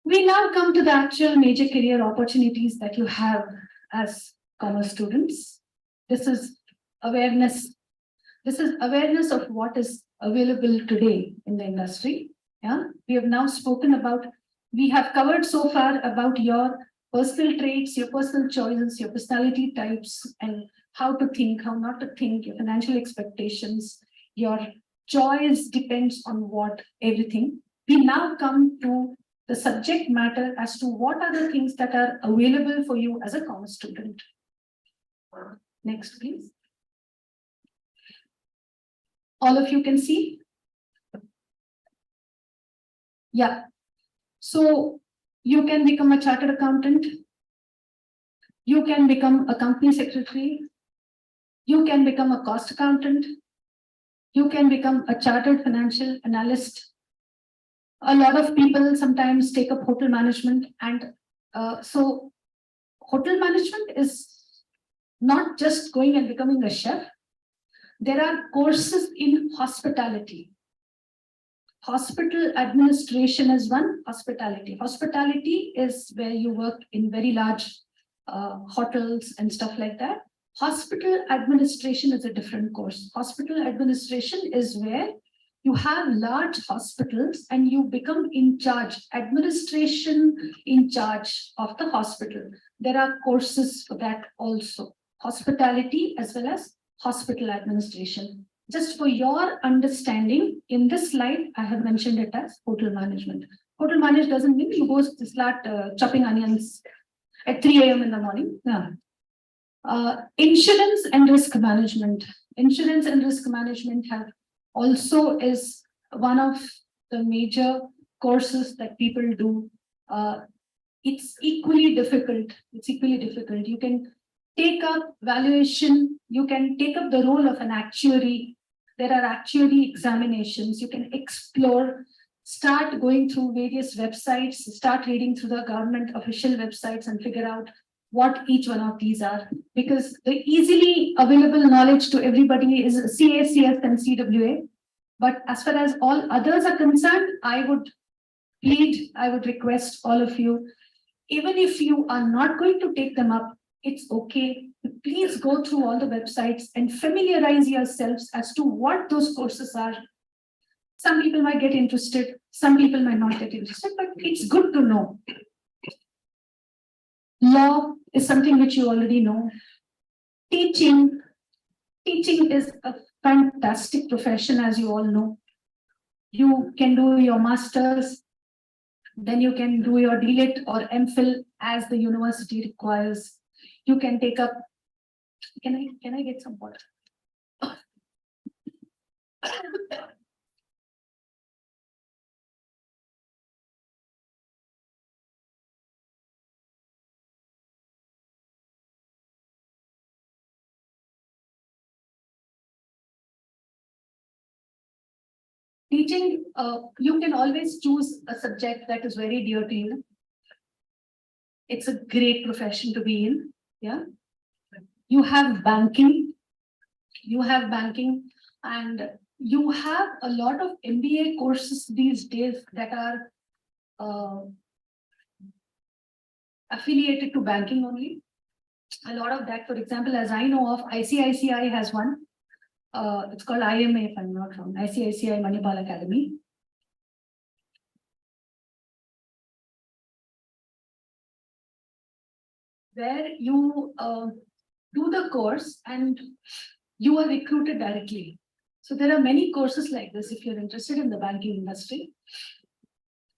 We now come to the actual major career opportunities that you have as commerce students. This is awareness. This is awareness of what is available today in the industry. Yeah, we have now spoken about, we have covered so far about your personal traits, your personal choices, your personality types, and how to think, how not to think, your financial expectations, your choice depends on what, everything. We now come to the subject matter as to what are the things that are available for you as a commerce student. Next, please. All of you can see? Yeah. So you can become a chartered accountant. You can become a company secretary. You can become a cost accountant. You can become a chartered financial analyst. A lot of people sometimes take up hotel management, and so hotel management is not just going and becoming a chef. There are courses in hospitality. Hospital administration is one. Hospitality. Hospitality is where you work in very large hotels and stuff like that. Hospital administration is a different course. Hospital administration is where you have large hospitals and you become in charge, administration in charge of the hospital. There are courses for that also. Hospitality as well as hospital administration. Just for your understanding, in this slide, I have mentioned it as hotel management. Hotel management doesn't mean you go to start chopping onions at 3 a.m. in the morning. Yeah. Insurance and risk management. Insurance and risk management have also is one of the major courses that people do. It's equally difficult. It's equally difficult. You can take up valuation. You can take up the role of an actuary. There are actuary examinations. You can explore, start going through various websites, start reading through the government official websites and figure out what each one of these are. Because the easily available knowledge to everybody is CACS and CWA. But as far as all others are concerned, I would request all of you, even if you are not going to take them up, it's okay. Please go through all the websites and familiarize yourselves as to what those courses are. Some people might get interested, some people might not get interested, but it's good to know. Law is something which you already know. Teaching is a fantastic profession, as you all know. You can do your master's, then you can do your DLit or MPhil as the university requires. You can take up, can I get some water? Teaching, you can always choose a subject that is very dear to you. It's a great profession to be in. Yeah. You have banking. And you have a lot of MBA courses these days that are affiliated to banking only. A lot of that, for example, as I know of, ICICI has one. It's called IMA, if I'm not wrong, ICICI Manipal Academy. Where you do the course and you are recruited directly. So there are many courses like this if you're interested in the banking industry.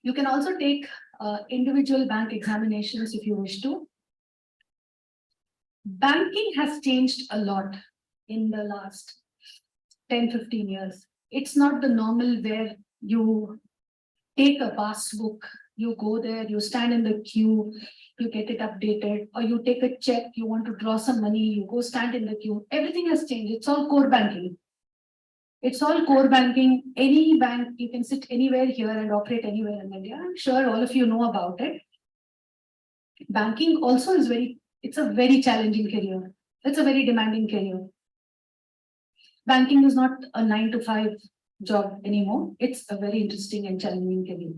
You can also take individual bank examinations if you wish to. Banking has changed a lot in the last 10-15 years. It's not the normal where you take a passbook, you go there, you stand in the queue, you get it updated, or you take a check, you want to draw some money, you go stand in the queue. Everything has changed. It's all core banking. It's all core banking. Any bank, you can sit anywhere here and operate anywhere in India. I'm sure all of you know about it. Banking also is it's a very challenging career. It's a very demanding career. Banking is not a 9 to 5 job anymore. It's a very interesting and challenging career.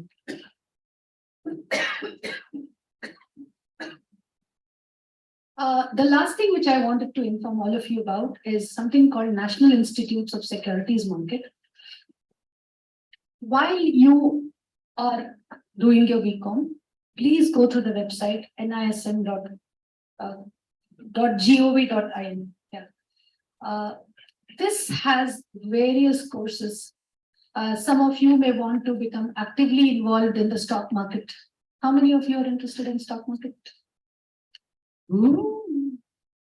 The last thing which I wanted to inform all of you about is something called National Institutes of Securities Market. While you are doing your BCom, please go to the website nism.gov.in. Yeah. This has various courses. Some of you may want to become actively involved in the stock market. How many of you are interested in stock market? Ooh,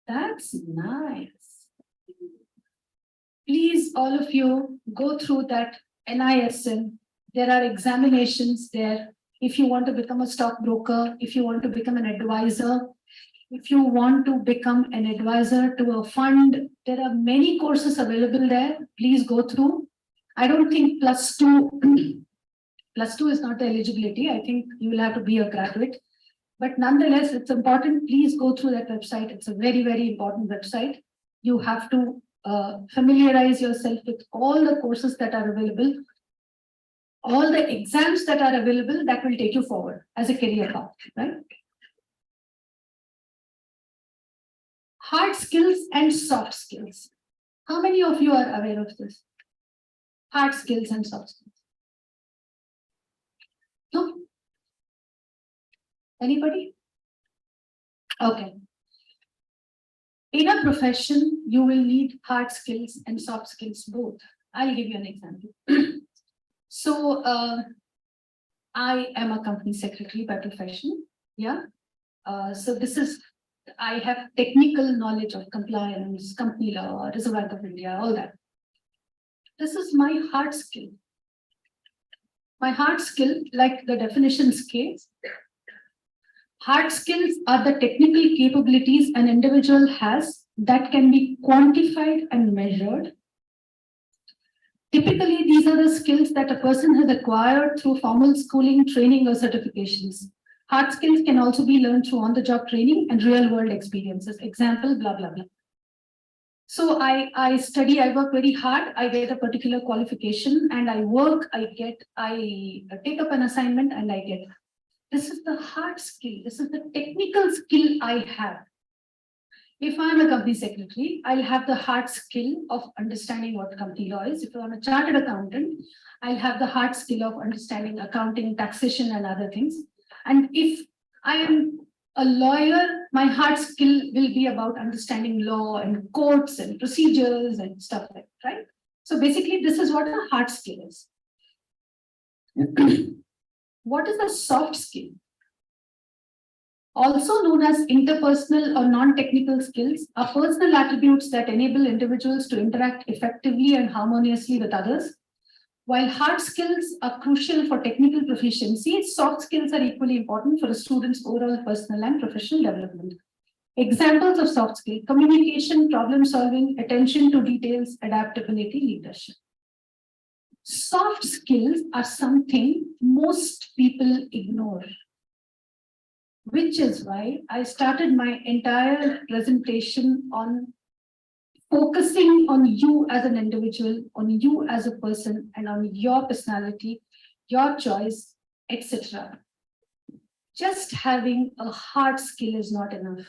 that's nice. Please, all of you, go through that NISM. There are examinations there. If you want to become a stockbroker, if you want to become an advisor, if you want to become an advisor to a fund, there are many courses available there. Please go through. I don't think +2 is not the eligibility. I think you will have to be a graduate. But nonetheless, it's important. Please go through that website. It's a very, very important website. You have to familiarize yourself with all the courses that are available, all the exams that are available that will take you forward as a career path, right? Hard skills and soft skills. How many of you are aware of this? Hard skills and soft skills. No? Anybody? Okay. In a profession, you will need hard skills and soft skills both. I'll give you an example. So I am a company secretary by profession. Yeah. So I have technical knowledge of compliance, company law, Reserve Bank of India, all that. This is my hard skill. My hard skill, like the definition scales, hard skills are the technical capabilities an individual has that can be quantified and measured. Typically, these are the skills that a person has acquired through formal schooling, training, or certifications. Hard skills can also be learned through on-the-job training and real-world experiences. Example, blah, blah, blah. So I study, I work very hard, I get a particular qualification, and I work, I take up an assignment and I get. This is the hard skill. This is the technical skill I have. If I'm a company secretary, I'll have the hard skill of understanding what company law is. If I'm a chartered accountant, I'll have the hard skill of understanding accounting, taxation, and other things. And if I am a lawyer, my hard skill will be about understanding law and courts and procedures and stuff like that, right? So basically, this is what a hard skill is. What is a soft skill? Also known as interpersonal or non-technical skills, are personal attributes that enable individuals to interact effectively and harmoniously with others. While hard skills are crucial for technical proficiency, soft skills are equally important for a student's overall personal and professional development. Examples of soft skills: communication, problem solving, attention to details, adaptability, leadership. Soft skills are something most people ignore, which is why I started my entire presentation on focusing on you as an individual, on you as a person, and on your personality, your choice, etc. Just having a hard skill is not enough.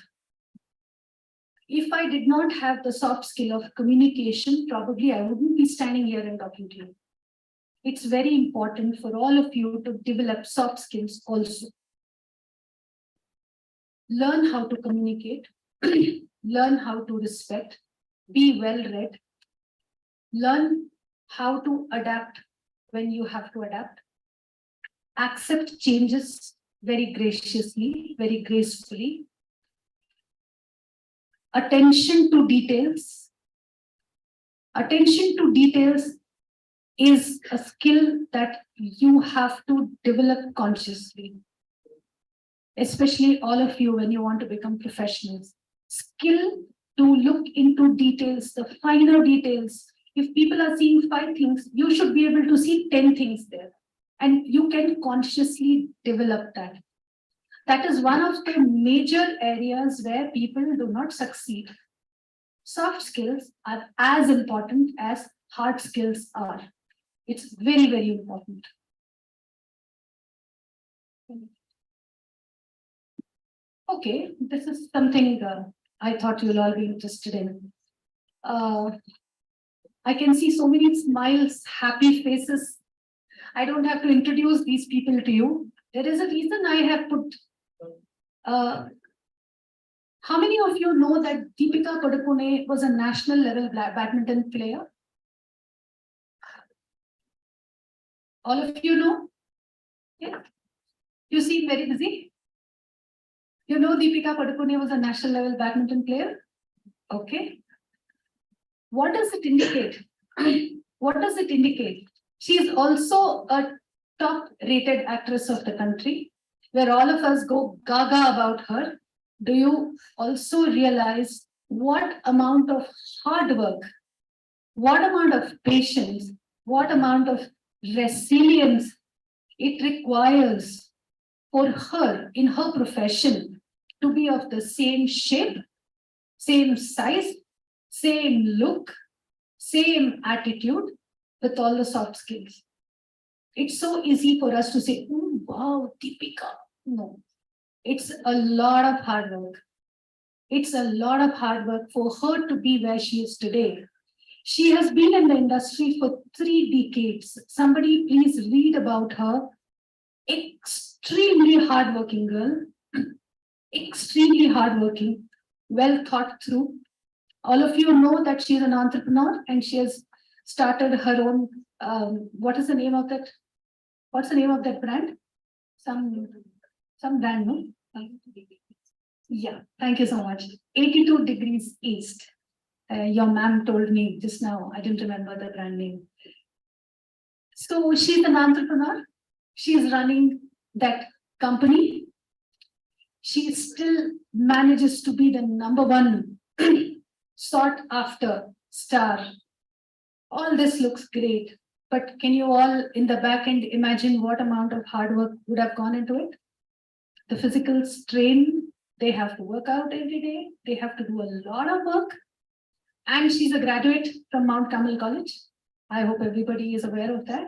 If I did not have the soft skill of communication, probably I wouldn't be standing here and talking to you. It's very important for all of you to develop soft skills also. Learn how to communicate, learn how to respect, be well-read, learn how to adapt when you have to adapt, accept changes very graciously, very gracefully, attention to details. Attention to details is a skill that you have to develop consciously, especially all of you when you want to become professionals. Skill to look into details, the finer details, If people are seeing 5 things, you should be able to see 10 things there. And you can consciously develop that. That is one of the major areas where people do not succeed. Soft skills are as important as hard skills are. It's very, very important. Okay, this is something I thought you'll all be interested in. I can see so many smiles, happy faces. I don't have to introduce these people to you. There is a reason I have put. How many of you know that Deepika Padukone was a national level badminton player? All of you know? Yeah. You seem very busy. You know Deepika Padukone was a national level badminton player? Okay. What does it indicate? What does it indicate? She is also a top rated actress of the country, where all of us go gaga about her. Do you also realize what amount of hard work, what amount of patience, what amount of resilience it requires for her in her profession to be of the same shape, same size, same look, same attitude with all the soft skills? It's so easy for us to say, oh, wow, Deepika. No, it's a lot of hard work. It's a lot of hard work for her to be where she is today. She has been in the industry for 3 decades. Somebody please read about her. Extremely hardworking girl, extremely hardworking, well thought through. All of you know that she is an entrepreneur and she has started her own, what is the name of that? What's the name of that brand? Some brand, no? Yeah, thank you so much. 82 Degrees East. Your ma'am told me just now, I didn't remember the brand name. So she's an entrepreneur. She's running that company. She still manages to be the #1 sought after star. All this looks great, but can you all in the back end imagine what amount of hard work would have gone into it? The physical strain, they have to work out every day. They have to do a lot of work. And she's a graduate from Mount Carmel College. I hope everybody is aware of that.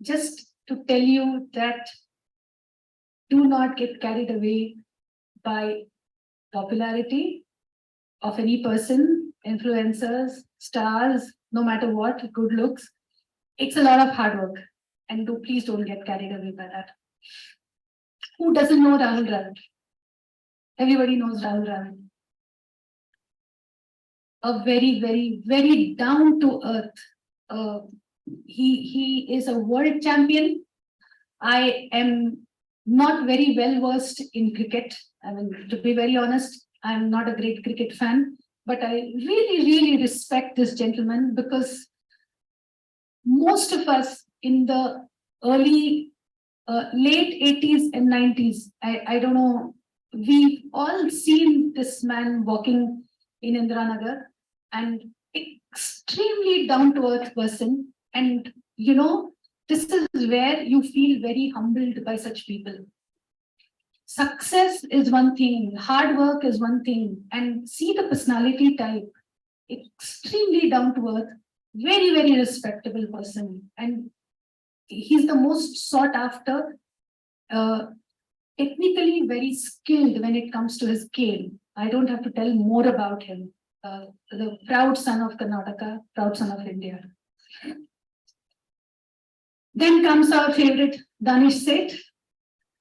Just to tell you that do not get carried away by popularity of any person, influencers, stars, no matter what, good looks. It's a lot of hard work. And please don't get carried away by that. Who doesn't know Rahul Dravid? Everybody knows Rahul Dravid. A very, very, very down to earth. He is a world champion. I am not very well versed in cricket. I mean, to be very honest, I'm not a great cricket fan, but I really, really respect this gentleman because most of us in the late 80s and 90s, I don't know, we've all seen this man walking in Indiranagar, and extremely down-to-earth person. And you know, this is where you feel very humbled by such people. Success is one thing, hard work is one thing, and see the personality type, extremely down-to-earth, very, very respectable person. And he's the most sought after, technically very skilled when it comes to his game. I don't have to tell more about him. The proud son of Karnataka, proud son of India. Then comes our favorite Danish Seth.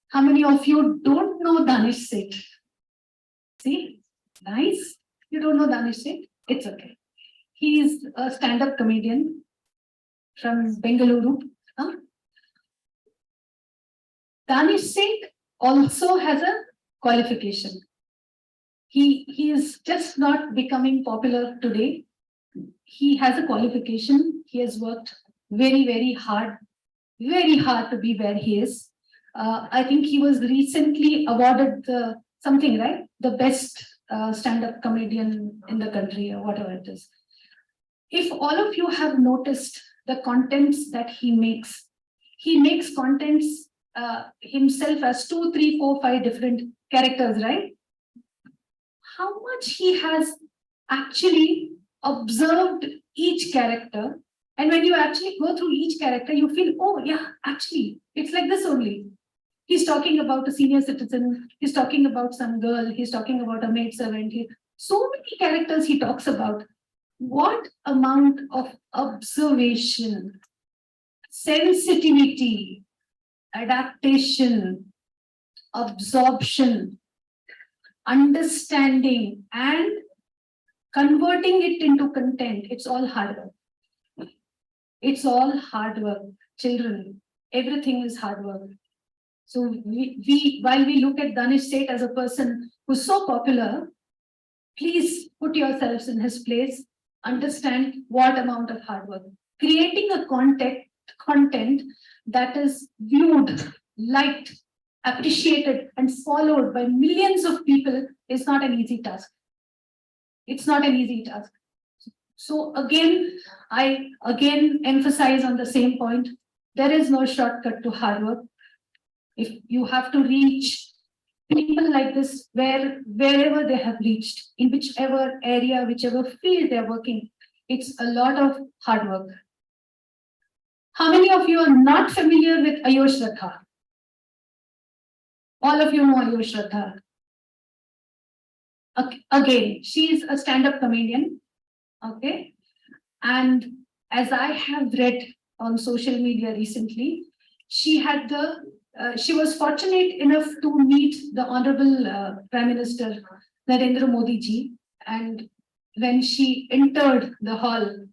How many of you don't know Danish Seth? See, nice. You don't know Danish Seth? It's okay. He is a stand-up comedian from Bengaluru. Huh? Danish Seth also has a qualification. He is just not becoming popular today. He has a qualification. He has worked very, very hard to be where he is. I think he was recently awarded something, right? The best stand-up comedian in the country or whatever it is. If all of you have noticed the contents that he makes contents himself as 2, 3, 4, 5 different characters, right? How much he has actually observed each character. And when you actually go through each character, you feel, oh yeah, actually, it's like this only. He's talking about a senior citizen, he's talking about some girl, he's talking about a maidservant. So many characters he talks about. What amount of observation, sensitivity, adaptation, absorption, understanding, and converting it into content. It's all hard work. It's all hard work, children. Everything is hard work. So while we look at Danish Seth as a person who's so popular, please put yourselves in his place, understand what amount of hard work. Creating a content that is viewed, liked, appreciated, and followed by millions of people is not an easy task. It's not an easy task. So again, I emphasize on the same point. There is no shortcut to hard work. If you have to reach people like this, wherever they have reached, in whichever area, whichever field they're working, it's a lot of hard work. How many of you are not familiar with Ayush Ratha? All of you know Ayush Ratha. Again, she is a stand-up comedian. Okay. And as I have read on social media recently, she was fortunate enough to meet the Honorable Prime Minister Narendra Modi ji. And when she entered the hall,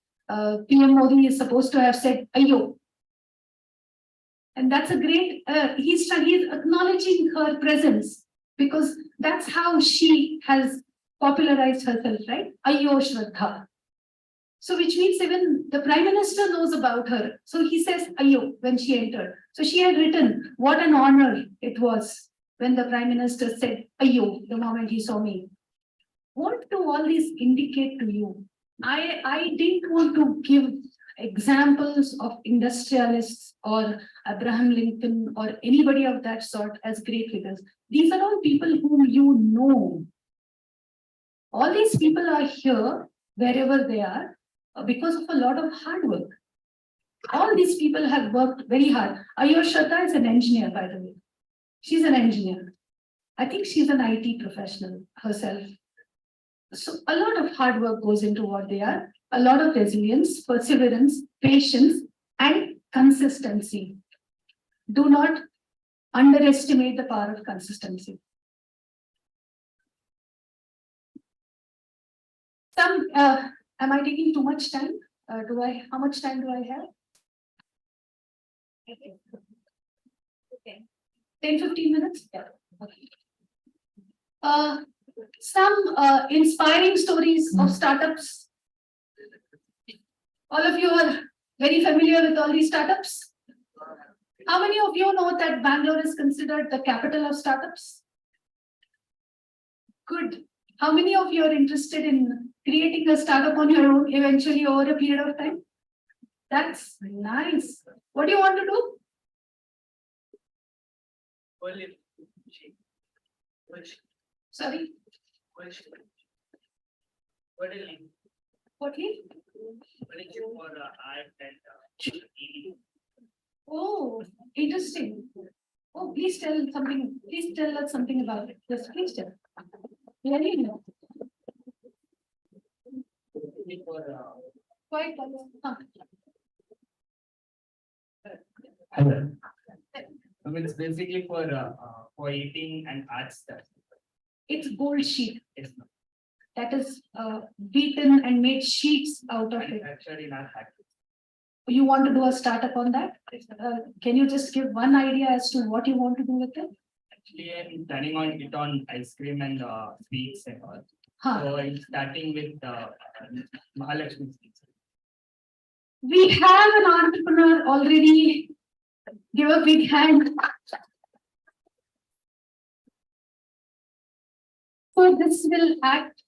PM Modi is supposed to have said, Ayo. And that's a great, he's acknowledging her presence, because that's how she has popularized herself, right? Ayo Shraddha. So which means even the Prime Minister knows about her. So he says Ayo when she entered. So she had written, what an honor it was when the Prime Minister said Ayo the moment he saw me. What do all these indicate to you? I didn't want to give examples of industrialists or Abraham Lincoln or anybody of that sort as great figures. These are all people whom you know. All these people are here wherever they are because of a lot of hard work. All these people have worked very hard. Ayush Ratha is an engineer, by the way. She's an engineer. I think she's an IT professional herself. So a lot of hard work goes into what they are. A lot of resilience, perseverance, patience, and consistency. Do not underestimate the power of consistency. Am I taking too much time? How much time do I have? Okay. 10-15 minutes? Yeah. Okay. Some inspiring stories of startups. All of you are very familiar with all these startups. How many of you know that Bangalore is considered the capital of startups? Good. How many of you are interested in creating a startup on your own eventually over a period of time? That's nice. What do you want to do? Sorry? What? Oh, interesting. Oh, please tell something. Please tell us something about it. Yes, please tell. Really no. Quite. Hello. I mean, it's basically for eating and art stuff. It's gold sheet It's not that is beaten and made sheets out of it. manufactured in our factory. You want to do a startup on that? Can you just give one idea as to what you want to do with it? Actually, I'm planning on it on ice cream and sweets and all. Huh. So I'm starting with Mahalakshmi sweets. We have an entrepreneur already. Give a big hand. So this will act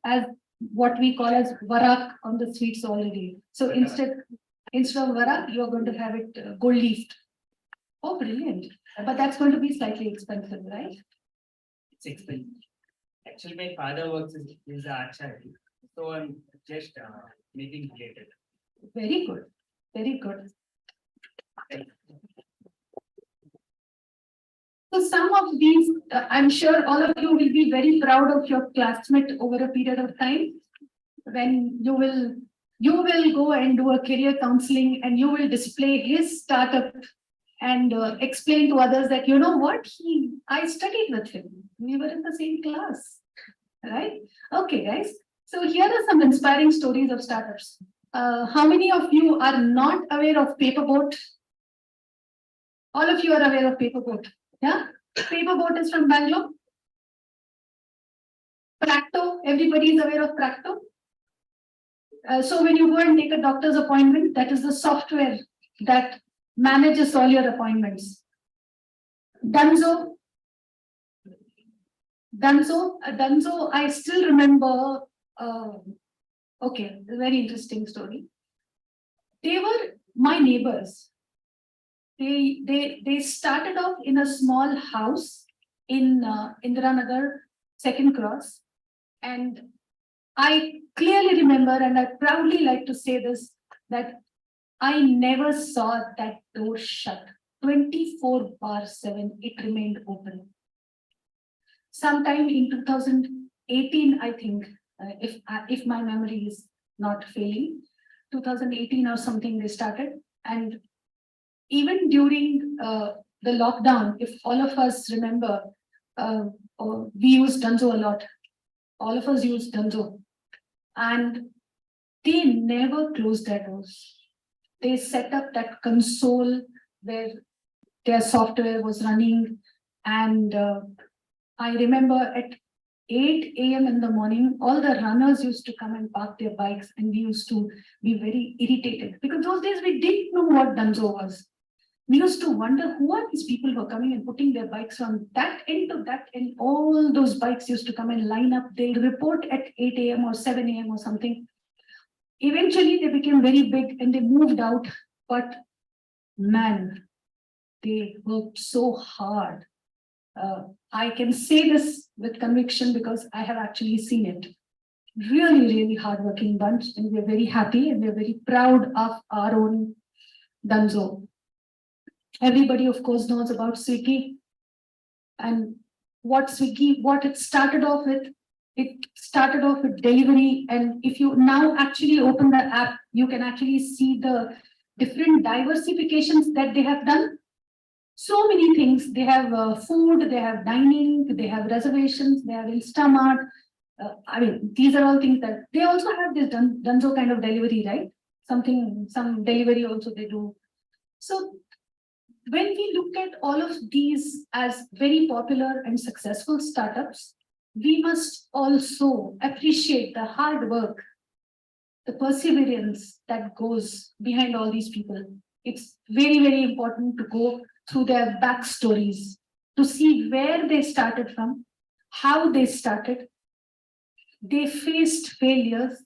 as what we call as varak on the sweets already. So instead of varak, you are going to have it gold leafed. Oh, brilliant. But that's going to be slightly expensive, right? It's expensive. Actually, my father works is a acharya, so I'm just making related. Very good. Very good. So some of these, I'm sure all of you will be very proud of your classmate over a period of time. When you will go and do a career counseling and you will display his startup and explain to others that, you know what, I studied with him. We were in the same class, right? Okay, guys. So here are some inspiring stories of startups. How many of you are not aware of Paperboat? All of you are aware of Paperboat. Yeah, Paperboat is from Bangalore. Practo, everybody is aware of Practo. So when you go and take a doctor's appointment, that is the software that manages all your appointments. Dunzo, I still remember. Okay, a very interesting story. They were my neighbors. They started off in a small house in Indiranagar, Second Cross, and I clearly remember, and I proudly like to say this, that I never saw that door shut. 24/7, it remained open. Sometime in 2018, I think, if my memory is not failing, 2018 or something they started, and even during the lockdown, if all of us remember, we used Dunzo a lot. All of us used Dunzo. And they never closed their doors. They set up that console where their software was running. And I remember at 8 a.m. in the morning, all the runners used to come and park their bikes, and we used to be very irritated because those days we didn't know what Dunzo was. We used to wonder who are these people who are coming and putting their bikes from that end to that end. All those bikes used to come and line up. They'll report at 8 a.m. or 7 a.m. or something. Eventually, they became very big and they moved out. But man, they worked so hard. I can say this with conviction because I have actually seen it. Really, really hardworking bunch, and we're very happy and we're very proud of our own Dunzo. Everybody, of course, knows about Swiggy and what it started off with. It started off with delivery, and if you now actually open the app, you can actually see the different diversifications that they have done. So many things. They have food, they have dining, they have reservations, they have Instamart. I mean, these are all things that they also have this Dunzo kind of delivery, right? Some delivery also they do. So when we look at all of these as very popular and successful startups, we must also appreciate the hard work, the perseverance that goes behind all these people. It's very, very important to go through their backstories to see where they started from, how they started. They faced failures,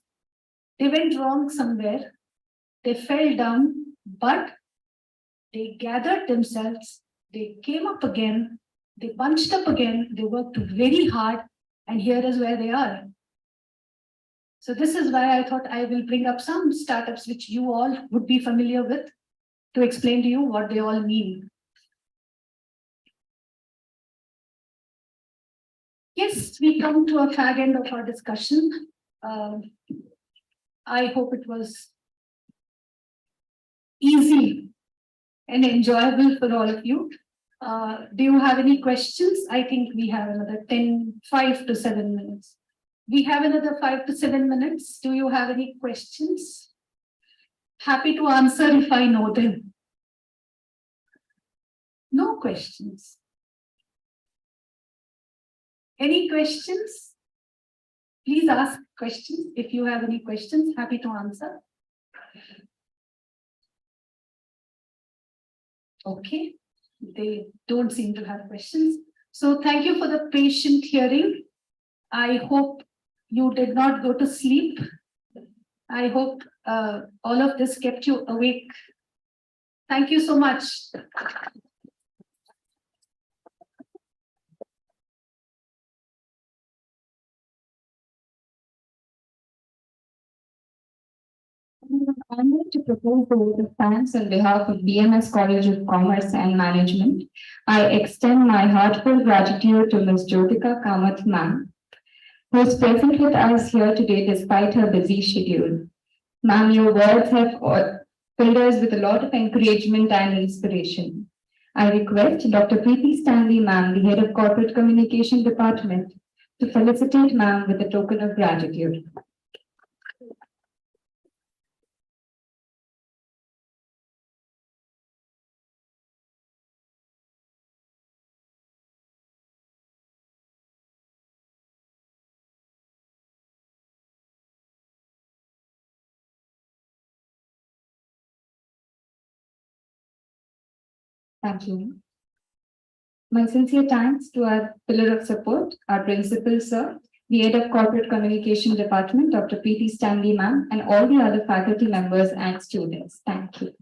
they went wrong somewhere, they fell down, but they gathered themselves, they came up again, they bunched up again, they worked very hard, and here is where they are. So this is why I thought I will bring up some startups which you all would be familiar with to explain to you what they all mean. Yes, we come to a fag end of our discussion. I hope it was easy and enjoyable for all of you. Do you have any questions? I think we have another 5 to 7 minutes. We have another 5 to 7 minutes. Do you have any questions? Happy to answer if I know them. No questions. Any questions? Please ask questions. If you have any questions, happy to answer. Okay, they don't seem to have questions. So thank you for the patient hearing. I hope you did not go to sleep. I hope all of this kept you awake. Thank you so much. I'm going to propose the vote of thanks on behalf of BMS College of Commerce and Management. I extend my heartfelt gratitude to Ms. Jyotika Kamath ma'am, who is present with us here today despite her busy schedule. Ma'am, your words have filled us with a lot of encouragement and inspiration. I request Dr. Preeti Stanley ma'am, the head of Corporate Communication Department, to felicitate ma'am with a token of gratitude. Thank you. My sincere thanks to our pillar of support, our principal sir, the head of Corporate Communication Department, Dr. Preeti Stanley ma'am, and all the other faculty members and students. Thank you.